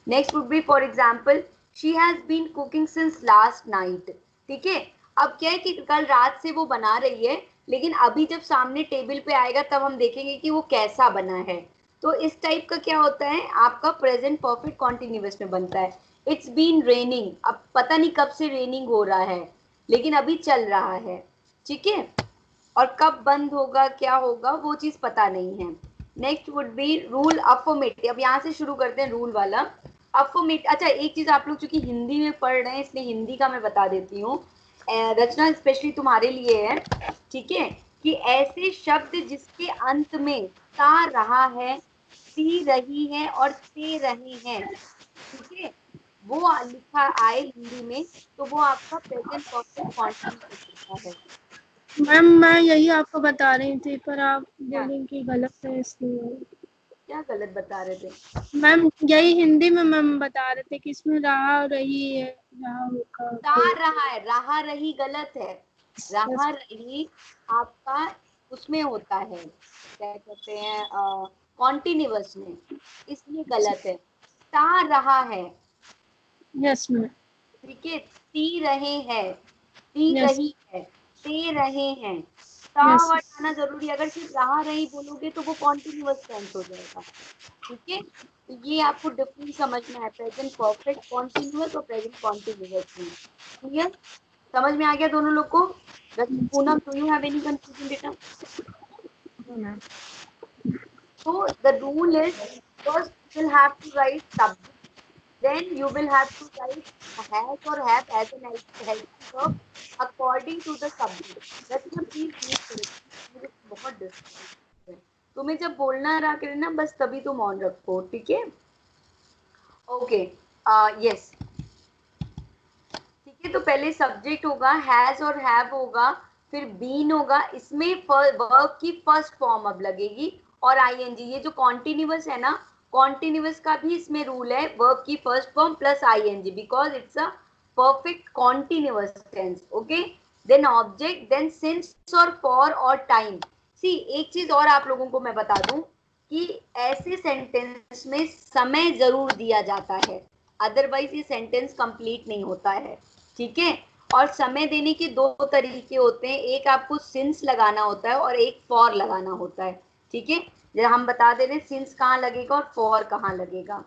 Next would be for example, she has been cooking since last night, ठीक है, अब क्या है कि कल रात से वो बना रही है, लेकिन अभी जब सामने टेबल पे आएगा तब हम देखेंगे कि वो कैसा बना है। तो इस टाइप का क्या होता है, आपका प्रेजेंट परफेक्ट कॉन्टिन्यूअस में बनता है। इट्स बीन रेनिंग, अब पता नहीं कब से रेनिंग हो रहा है, लेकिन अभी चल रहा है, ठीक है, और कब बंद होगा क्या होगा वो चीज पता नहीं है। Next would B rule affirmative. अब यहाँ से शुरू करते हैं रूल वाला। अफर्मेटिव, अच्छा एक चीज आप लोग चूंकि हिंदी में पढ़ रहे हैं इसलिए हिंदी का मैं बता देती हूँ, रचना स्पेशली तुम्हारे लिए है, ठीक है, कि ऐसे शब्द जिसके अंत में ता रहा है, सी रही है और से रहे हैं, ठीक है, वो लिखा आए हिंदी में, तो वो आपका प्रेजेंट परफेक्ट कॉन्टिन्यूअस होता है। मैम मैं यही आपको बता रही थी पर आप क्या बोलें कि गलत है इसलिए। क्या गलत बता रहे थे? मैम यही हिंदी में मैम बता रहे थे कि इसमें रहा रही है, रहा होगा ता तो। रहा है, रहा रही गलत है, यस। रहा रही आपका उसमें होता है, क्या कहते हैं, कॉन्टिन्यूअस में, इसलिए गलत है। ता रहा है, यस मैम। ठीक है, ती रहे हैं, ती यस। रही है, ते रहे हैं, ता यस। वर्ड आना जरूरी है, अगर सिर्फ रहा रही बोलोगे तो वो कॉन्टिन्यूअस टेंस हो जाएगा, ठीक है, तो ये आपको डिफरेंस समझना है प्रेजेंट परफेक्ट कॉन्टिन्यूअस और प्रेजेंट कॉन्टिन्यूअस में, क्लियर, समझ में आ गया दोनों लोग को? Poonam, do you have any confusion बेटा? Ma'am. So the rule is, first you will have to write subject, then you will have to write has or have as an helping verb according to the subject. That's the please note करो, मुझे बहुत disturb है, तुम्हें जब बोलना रहा करे ना बस तभी तुम ऑन रखो, ठीक है, ओके, यस, ठीक है, तो पहले सब्जेक्ट होगा, हैज और हैव होगा, फिर बीन होगा, इसमें वर्ब की फर्स्ट फॉर्म अब लगेगी, और आईएनजी, ये जो कॉन्टिन्यूअस है ना, कॉन्टिन्यूअस का भी इसमें रूल है, वर्ब की first form plus ING, because it's a perfect continuous tense, okay, then object, then since और फॉर और टाइम। सी एक चीज और आप लोगों को मैं बता दूं कि ऐसे सेंटेंस में समय जरूर दिया जाता है, अदरवाइज ये सेंटेंस कंप्लीट नहीं होता है, ठीक है, और समय देने के दो तरीके होते हैं, एक आपको सिंस लगाना होता है और एक फॉर लगाना होता है, ठीक है, जरा हम बता दे रहे हैं सिंस कहाँ लगेगा और फॉर कहाँ लगेगा,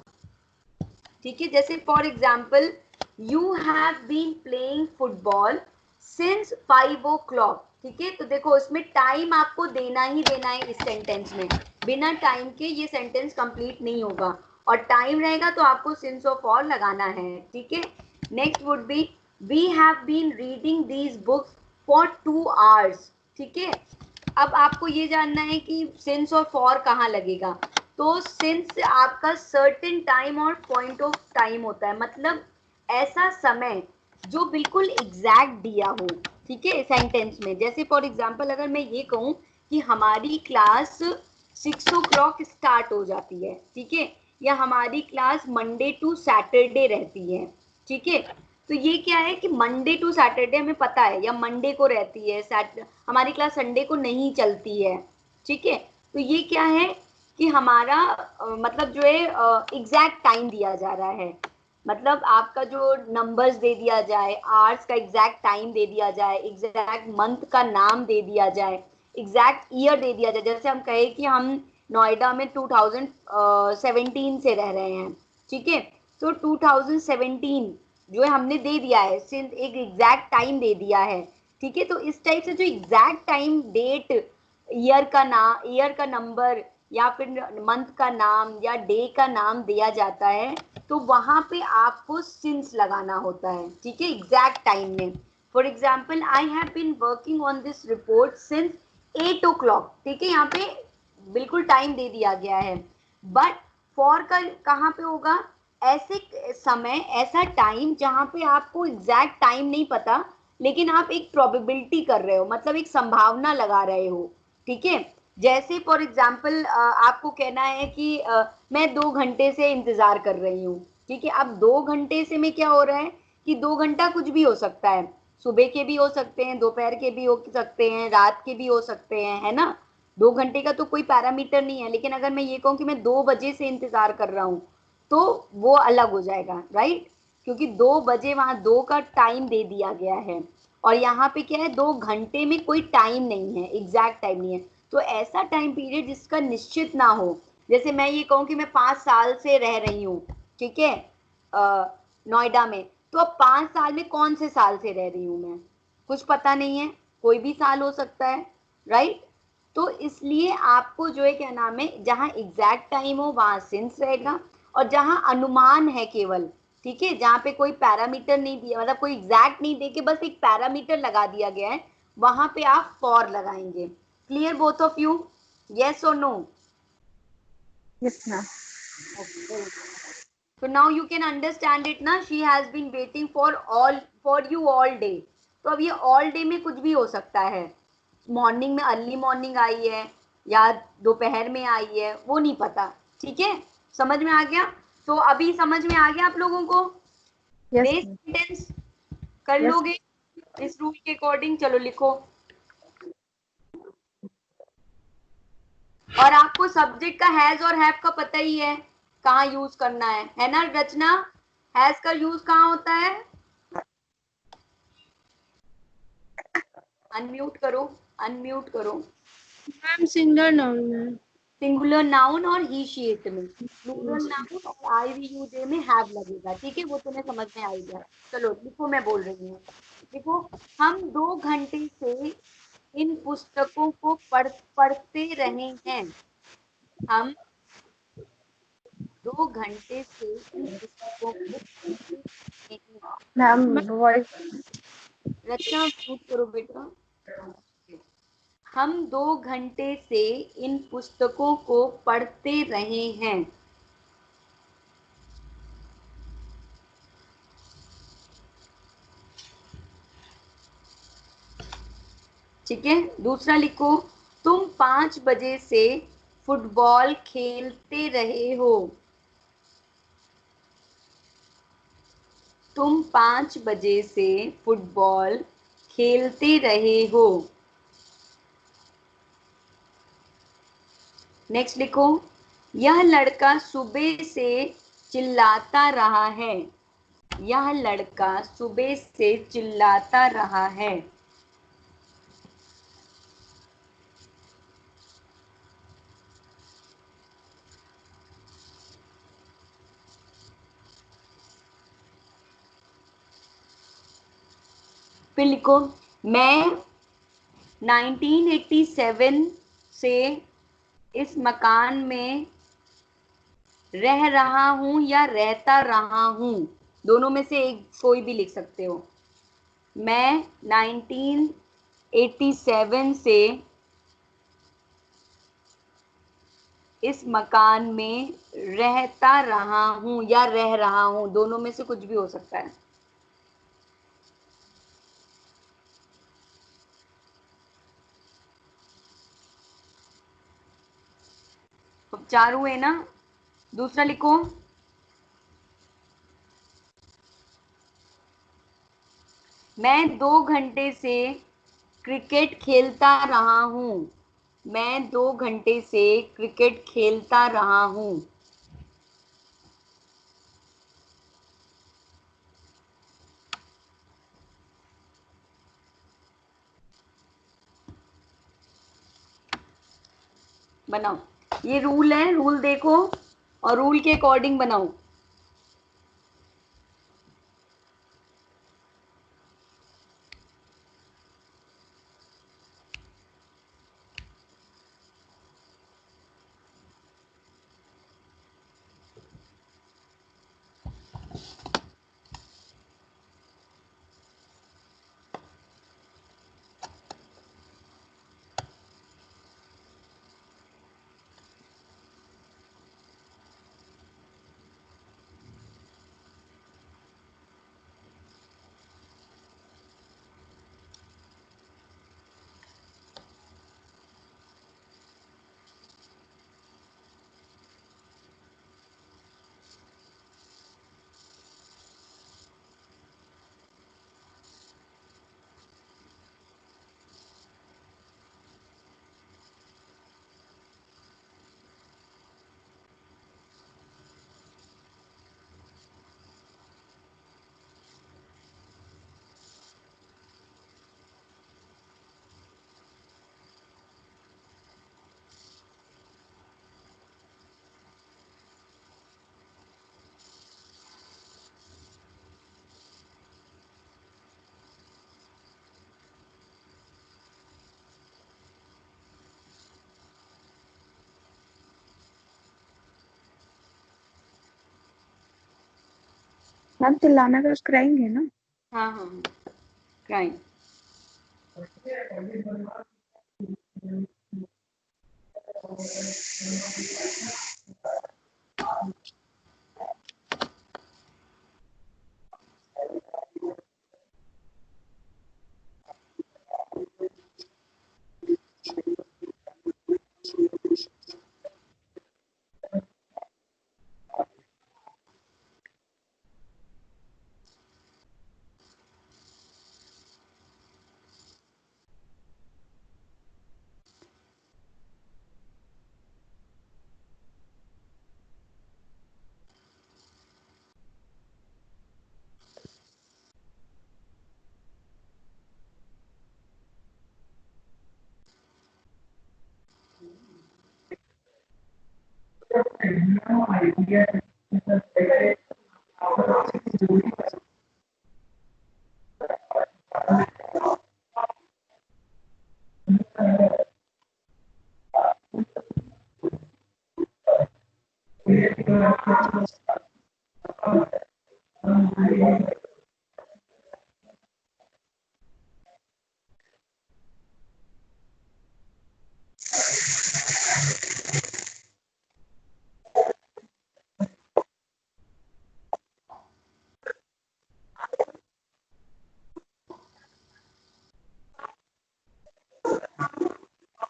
ठीक है, जैसे for example, you have been playing football since 5 o'clock, ठीक है, तो देखो इसमें टाइम आपको देना ही देना है इस सेंटेंस में, बिना टाइम के ये सेंटेंस कंप्लीट नहीं होगा, और टाइम रहेगा तो आपको सिंस और फॉर लगाना है, ठीक है। Next would be, we have been reading these books for 2 hours, ठीक है, अब आपको ये जानना है कि सिंस और फॉर कहाँ लगेगा, तो सिंस आपका सर्टेन टाइम और पॉइंट ऑफ टाइम होता है, मतलब ऐसा समय जो बिल्कुल एग्जैक्ट दिया हो, ठीक है, सेंटेंस में, जैसे फॉर एग्जांपल अगर मैं ये कहूँ कि हमारी क्लास 6 o'clock स्टार्ट हो जाती है, ठीक है, या हमारी क्लास मंडे टू सैटरडे रहती है, ठीक है, तो ये क्या है कि मंडे टू सैटरडे हमें पता है, या मंडे को रहती है, हमारी क्लास संडे को नहीं चलती है, ठीक है, तो ये क्या है कि हमारा मतलब जो है एग्जैक्ट टाइम दिया जा रहा है, मतलब आपका जो नंबर्स दे दिया जाए, आवर्स का एग्जैक्ट टाइम दे दिया जाए, एग्जैक्ट मंथ का नाम दे दिया जाए, एग्जैक्ट ईयर दे दिया जाए, जैसे हम कहे कि हम नोएडा में 2017 से रह रहे हैं, ठीक है, तो 2017 जो है हमने दे दिया है, सिंस एक एग्जैक्ट टाइम दे दिया है, ठीक है, तो इस टाइप से जो एग्जैक्ट टाइम, डेट, ईयर का नंबर, या फिर मंथ का नाम या डे का नाम दिया जाता है, तो वहां पे आपको सिंस लगाना होता है, ठीक है, एग्जैक्ट टाइम में। For example, I have been working on this report since 8 o'clock, ठीक है, यहाँ पे बिल्कुल टाइम दे दिया गया है, बट फॉर का कहाँ पे होगा, ऐसे समय, ऐसा टाइम जहाँ पे आपको एग्जैक्ट टाइम नहीं पता, लेकिन आप एक प्रोबेबिलिटी कर रहे हो, मतलब एक संभावना लगा रहे हो, ठीक है। जैसे फॉर एग्जाम्पल आपको कहना है कि मैं 2 घंटे से इंतजार कर रही हूँ, ठीक है। अब 2 घंटे से में क्या हो रहा है कि 2 घंटा कुछ भी हो सकता है, सुबह के भी हो सकते हैं, दोपहर के भी हो सकते हैं, रात के भी हो सकते हैं, है ना। 2 घंटे का तो कोई पैरामीटर नहीं है। लेकिन अगर मैं ये कहूँ कि मैं 2 बजे से इंतजार कर रहा हूँ, तो वो अलग हो जाएगा, राइट। क्योंकि 2 बजे वहां 2 का टाइम दे दिया गया है, और यहाँ पे क्या है, 2 घंटे में कोई टाइम नहीं है, एग्जैक्ट टाइम नहीं है। तो ऐसा टाइम पीरियड जिसका निश्चित ना हो, जैसे मैं ये कहूँ कि मैं 5 साल से रह रही हूँ, ठीक है, नोएडा में। तो अब 5 साल में कौन से साल से रह रही हूँ मैं, कुछ पता नहीं है, कोई भी साल हो सकता है, राइट। तो इसलिए आपको जो है क्या नाम है, जहां एग्जैक्ट टाइम हो वहां सिंस रहेगा, और जहां अनुमान है केवल, ठीक है, जहां पे कोई पैरामीटर नहीं दिया, मतलब कोई एग्जैक्ट नहीं देके बस एक पैरामीटर लगा दिया गया है, वहां पे आप फॉर लगाएंगे। Clear both of you, yes और no? Yes, ma'am. Okay, so now you can understand it ना, she has been waiting for you all day। तो अब ये all day में कुछ भी हो सकता है, मॉर्निंग में अर्ली मॉर्निंग आई है या दोपहर में आई है, वो नहीं पता, ठीक है। समझ में आ गया? तो अभी समझ में आ गया आप लोगों को? Yes, base ma'am. सेंटेंस कर Yes. लोगे इस रूल के अकॉर्डिंग? चलो लिखो। और आपको सब्जेक्ट का हैज और हैव का पता ही है कहाँ यूज करना है ना रचना? हैज का यूज कहाँ होता है? अनम्यूट करो, अनम्यूट करो। मैम सिंगुलर नाउन में। सिंगुलर नाउन और ही शी इट में, प्लूरल नाउन और आई वी यू जे में हैव लगेगा, ठीक है, वो तुम्हें समझ में आएगा। चलो लिखो, मैं बोल रही हूँ। देखो, हम 2 घंटे से इन पुस्तकों को पढ़ते रहे हैं। हम 2 घंटे से इन पुस्तकों को पढ़ते रहे हैं। Ma'am, voice. रचना म्यूट करो बेटा। हम 2 घंटे से इन पुस्तकों को पढ़ते रहे हैं। ठीक है, दूसरा लिखो, तुम 5 बजे से फुटबॉल खेलते रहे हो। तुम 5 बजे से फुटबॉल खेलते रहे हो। नेक्स्ट लिखो, यह लड़का सुबह से चिल्लाता रहा है। यह लड़का सुबह से चिल्लाता रहा है। फिर लिखो, मैं 1987 से इस मकान में रह रहा हूं या रहता रहा हूं, दोनों में से एक कोई भी लिख सकते हो। मैं 1987 से इस मकान में रहता रहा हूं या रह रहा हूं, दोनों में से कुछ भी हो सकता है। अब 4 हुए ना? दूसरा लिखो, मैं 2 घंटे से क्रिकेट खेलता रहा हूं। मैं 2 घंटे से क्रिकेट खेलता रहा हूं। बनाओ, ये रूल है, रूल देखो और रूल के अकॉर्डिंग बनाओ। मैम चिल्लाना का क्राइम है ना? हाँ हाँ हाँ, क्राइम।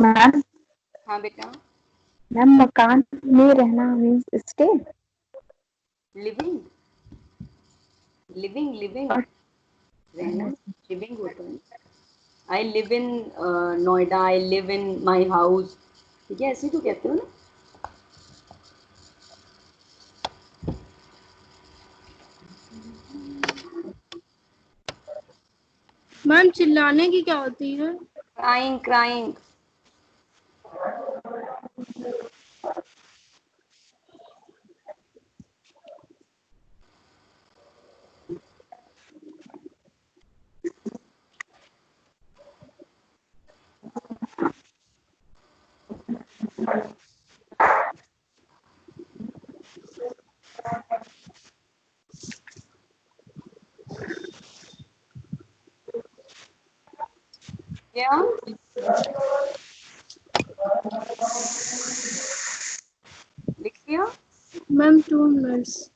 मैम हाँ बेटा। मैम मकान में रहना means stay. Living, living living, रहना लिविंग होता है। I live in Noida, I live in my house, ठीक है, ऐसे ही तो कहते हो ना। मैम चिल्लाने की क्या होती है? Crying crying. क्या लिख दिया? Ma'am 2 minutes.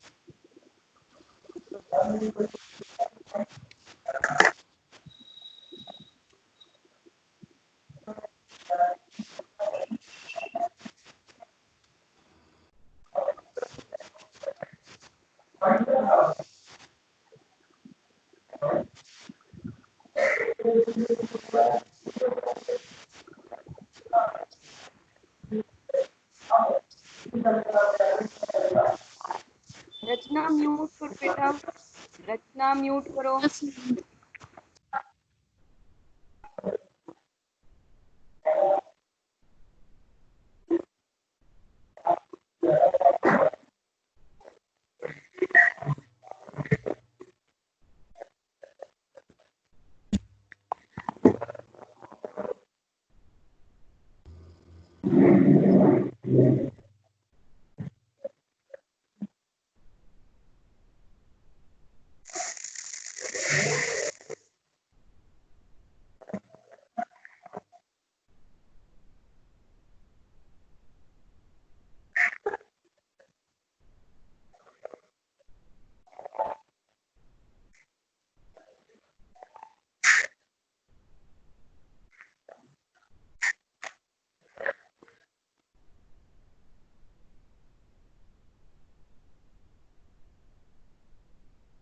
रचना म्यूट करो बेटा, रचना म्यूट करो। यस।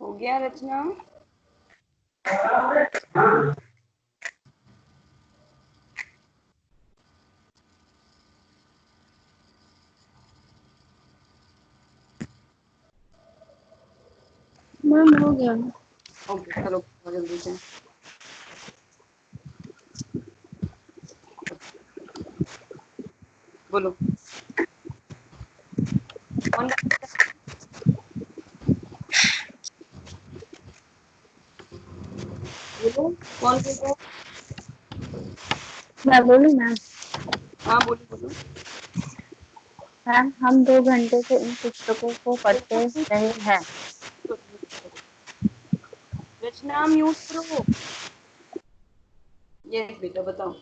हो गया रचना? मैम हो गया। ओके चलो जल्दी से। बोलो कौन, बोलो कौन बोल रहा है? मैं बोलूँ मैम? हाँ बोलो बोलो। मैम हम 2 घंटे से इन पुस्तकों को पढ़ते रहे हैं। रचना म्यूट करो। यस बेटा बताओ।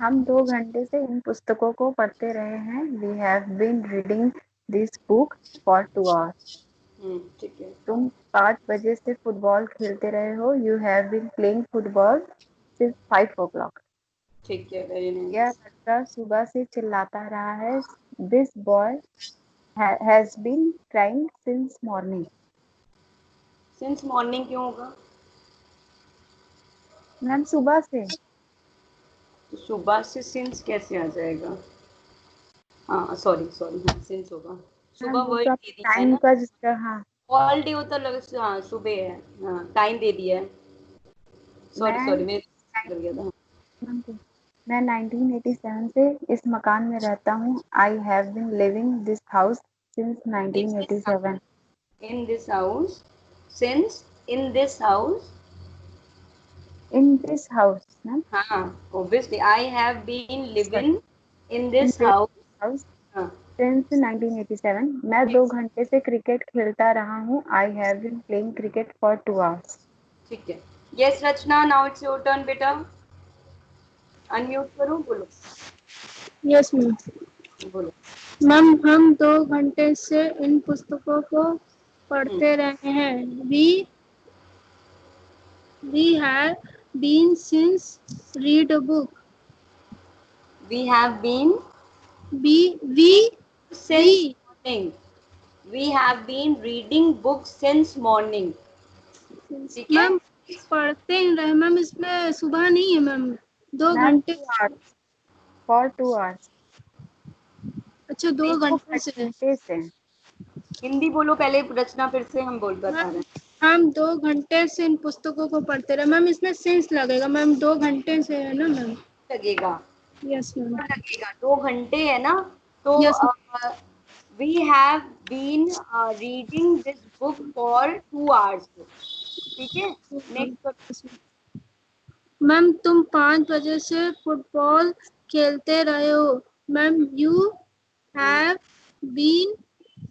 हम 2 घंटे से इन पुस्तकों को पढ़ते रहे हैं। We have been reading this book for 2 hours। ठीक है। तुम 5 बजे से फुटबॉल खेलते रहे हो। You have been playing football since 5 o'clock। ठीक है, वेरी यह नाइस। लड़का सुबह से चिल्लाता रहा है। This boy has been crying since morning. Since morning क्यों होगा? मैम सुबह से। तो सुबह से सिंस कैसे आ जाएगा? हाँ सॉरी सॉरी, हाँ सिंस होगा। मैम सुबह वो वर्ड तो दे दिया है टाइम ना, का जिसका, हाँ। ऑल डे होता लग, हाँ सुबह है, हाँ टाइम दे दिया है। सॉरी मैं सॉरी, मेरे कर गया था। मैं 1987 से इस मकान में रहता हूँ। I have been living this house since 1987। In this house, since in this house. In this house ma'am. हाँ obviously, I have been sorry, living in in this this house. House हाँ सिंस 1987। मैं 2 घंटे से cricket खेलता रहा हूँ। I have been playing cricket for 2 hours। ठीक है। Yes Rachna, now it's your turn बेटा। अनम्यूट करो, बोलो। Yes ma'am. बोलो। मैम हम 2 घंटे से इन पुस्तकों को हम्म, पढ़ते रहे हैं। We have been since read a book. We have been we since morning. We have been reading books since morning. ठीक है। मैम पढ़ते ही रहे मैम, इसमें सुबह नहीं है मैम। दो मैम घंटे 2 hours, फॉर 2 hours। अच्छा, दो देखो, घंटे से। घंटे से। हिंदी बोलो पहले रचना, फिर से हम बोल बता रहे मैम हैं। हम 2 घंटे से इन पुस्तकों को पढ़ते रहे। मैम इसमें सेंस लगेगा मैम, 2 घंटे से है ना मैम। लगेगा, यस मैम। लगेगा, 2 घंटे है ना। तो yes we have been reading this book for 2 hours। ठीक है, नेक्स्ट। मैम तुम 5 बजे से फुटबॉल खेलते रहे हो। Ma'am you have been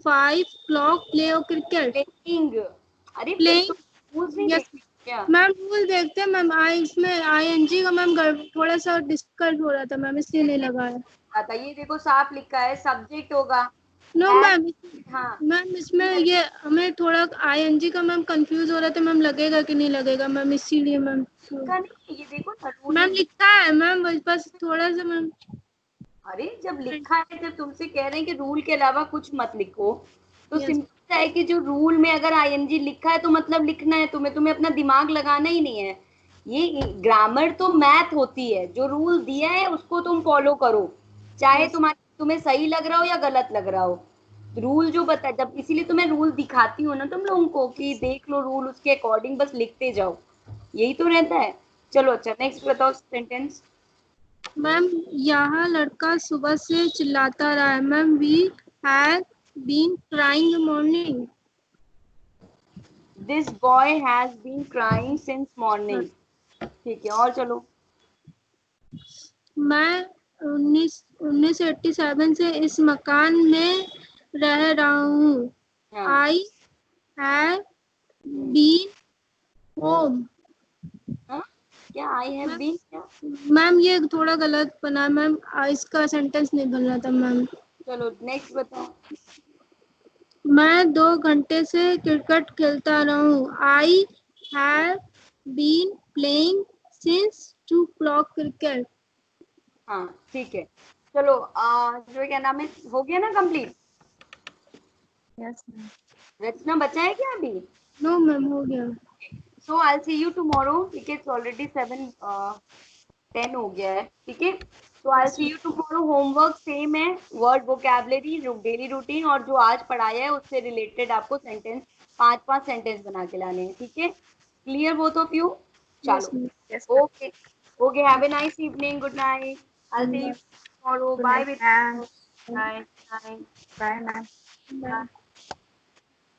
5 o'clock play cricket. Playing. अरे फिर तो प्लेइंग। रूल्स नहीं यस देखते क्या? मैम, रूल देखते हैं मैम। आई इसमें आईएनजी का मैम थोड़ा सा डिस्कस हो रहा था मैम, इसलिए नहीं लगा है। आता ये देखो, साफ लिखा है सब्जेक्ट होगा। नो है। मैम। हाँ। मैम इसमें ये हमें थोड़ा आईएनजी का मैम कंफ्यूज हो रहा था मैम, लगेगा कि नहीं लगेगा मैम, इसीलिए मैम। लिखा नहीं है, ये देखो ना रूल मैम में। लिखा है मैम, बस थोड़ा सा मैम। अरे जब लिखा है, जब तुमसे कह रहे हैं कि रूल के अलावा कुछ मत लिखो, तो यस सिंपल है कि जो रूल में अगर आईएनजी लिखा है तो मतलब लिखना है तुम्हें, तुम्हें अपना दिमाग लगाना ही नहीं है। ये ग्रामर तो मैथ होती है, जो रूल दिया है उसको तुम फॉलो करो, चाहे यस तुम्हें सही लग रहा हो या गलत लग रहा हो। रूल जो बता, जब इसीलिए तो मैं रूल दिखाती हूँ ना तुम लोगों को, कि देख लो रूल, उसके अकॉर्डिंग बस लिखते जाओ, यही तो रहता है। चलो अच्छा, नेक्स्ट बताओ सेंटेंस। मैम यहाँ लड़का सुबह से चिल्लाता रहा है। Ma'am we have been crying morning. This boy has been crying since morning. ठीक है, और चलो। मैं 1987 से इस मकान में रह रहा हूँ। हाँ। I have been home. हाँ? क्या आई हैव बीन क्या? मैम ये थोड़ा गलत बना मैम, इसका सेंटेंस नहीं बनना था मैम। चलो नेक्स्ट बताओ। मैं 2 घंटे से क्रिकेट खेलता रहा हूँ। I have been playing since 2 o'clock cricket. हाँ ठीक है। चलो जो क्या नाम है, हो गया ना कंप्लीट? Yes ma'am. रचना बचा है क्या अभी? नो मैम, हो गया। सो आई सी यू टुमारो। ठीक है, इट्स ऑलरेडी 7:10 हो गया है। ठीक है, तो I yes see you tomorrow. Homework same है, वर्ड वोकेबलरी, डेली रूटीन, और जो आज पढ़ाया है उससे रिलेटेड आपको सेंटेंस, 5-5 सेंटेंस बना के लाने हैं। ठीक है, clear both of you? Yes चलो, ma'am. Yes ma'am. Okay. Okay, have a nice evening, good night. I see you tomorrow, goodbye night ma'am. बेटा। Bye bye. Bye ma'am. Bye.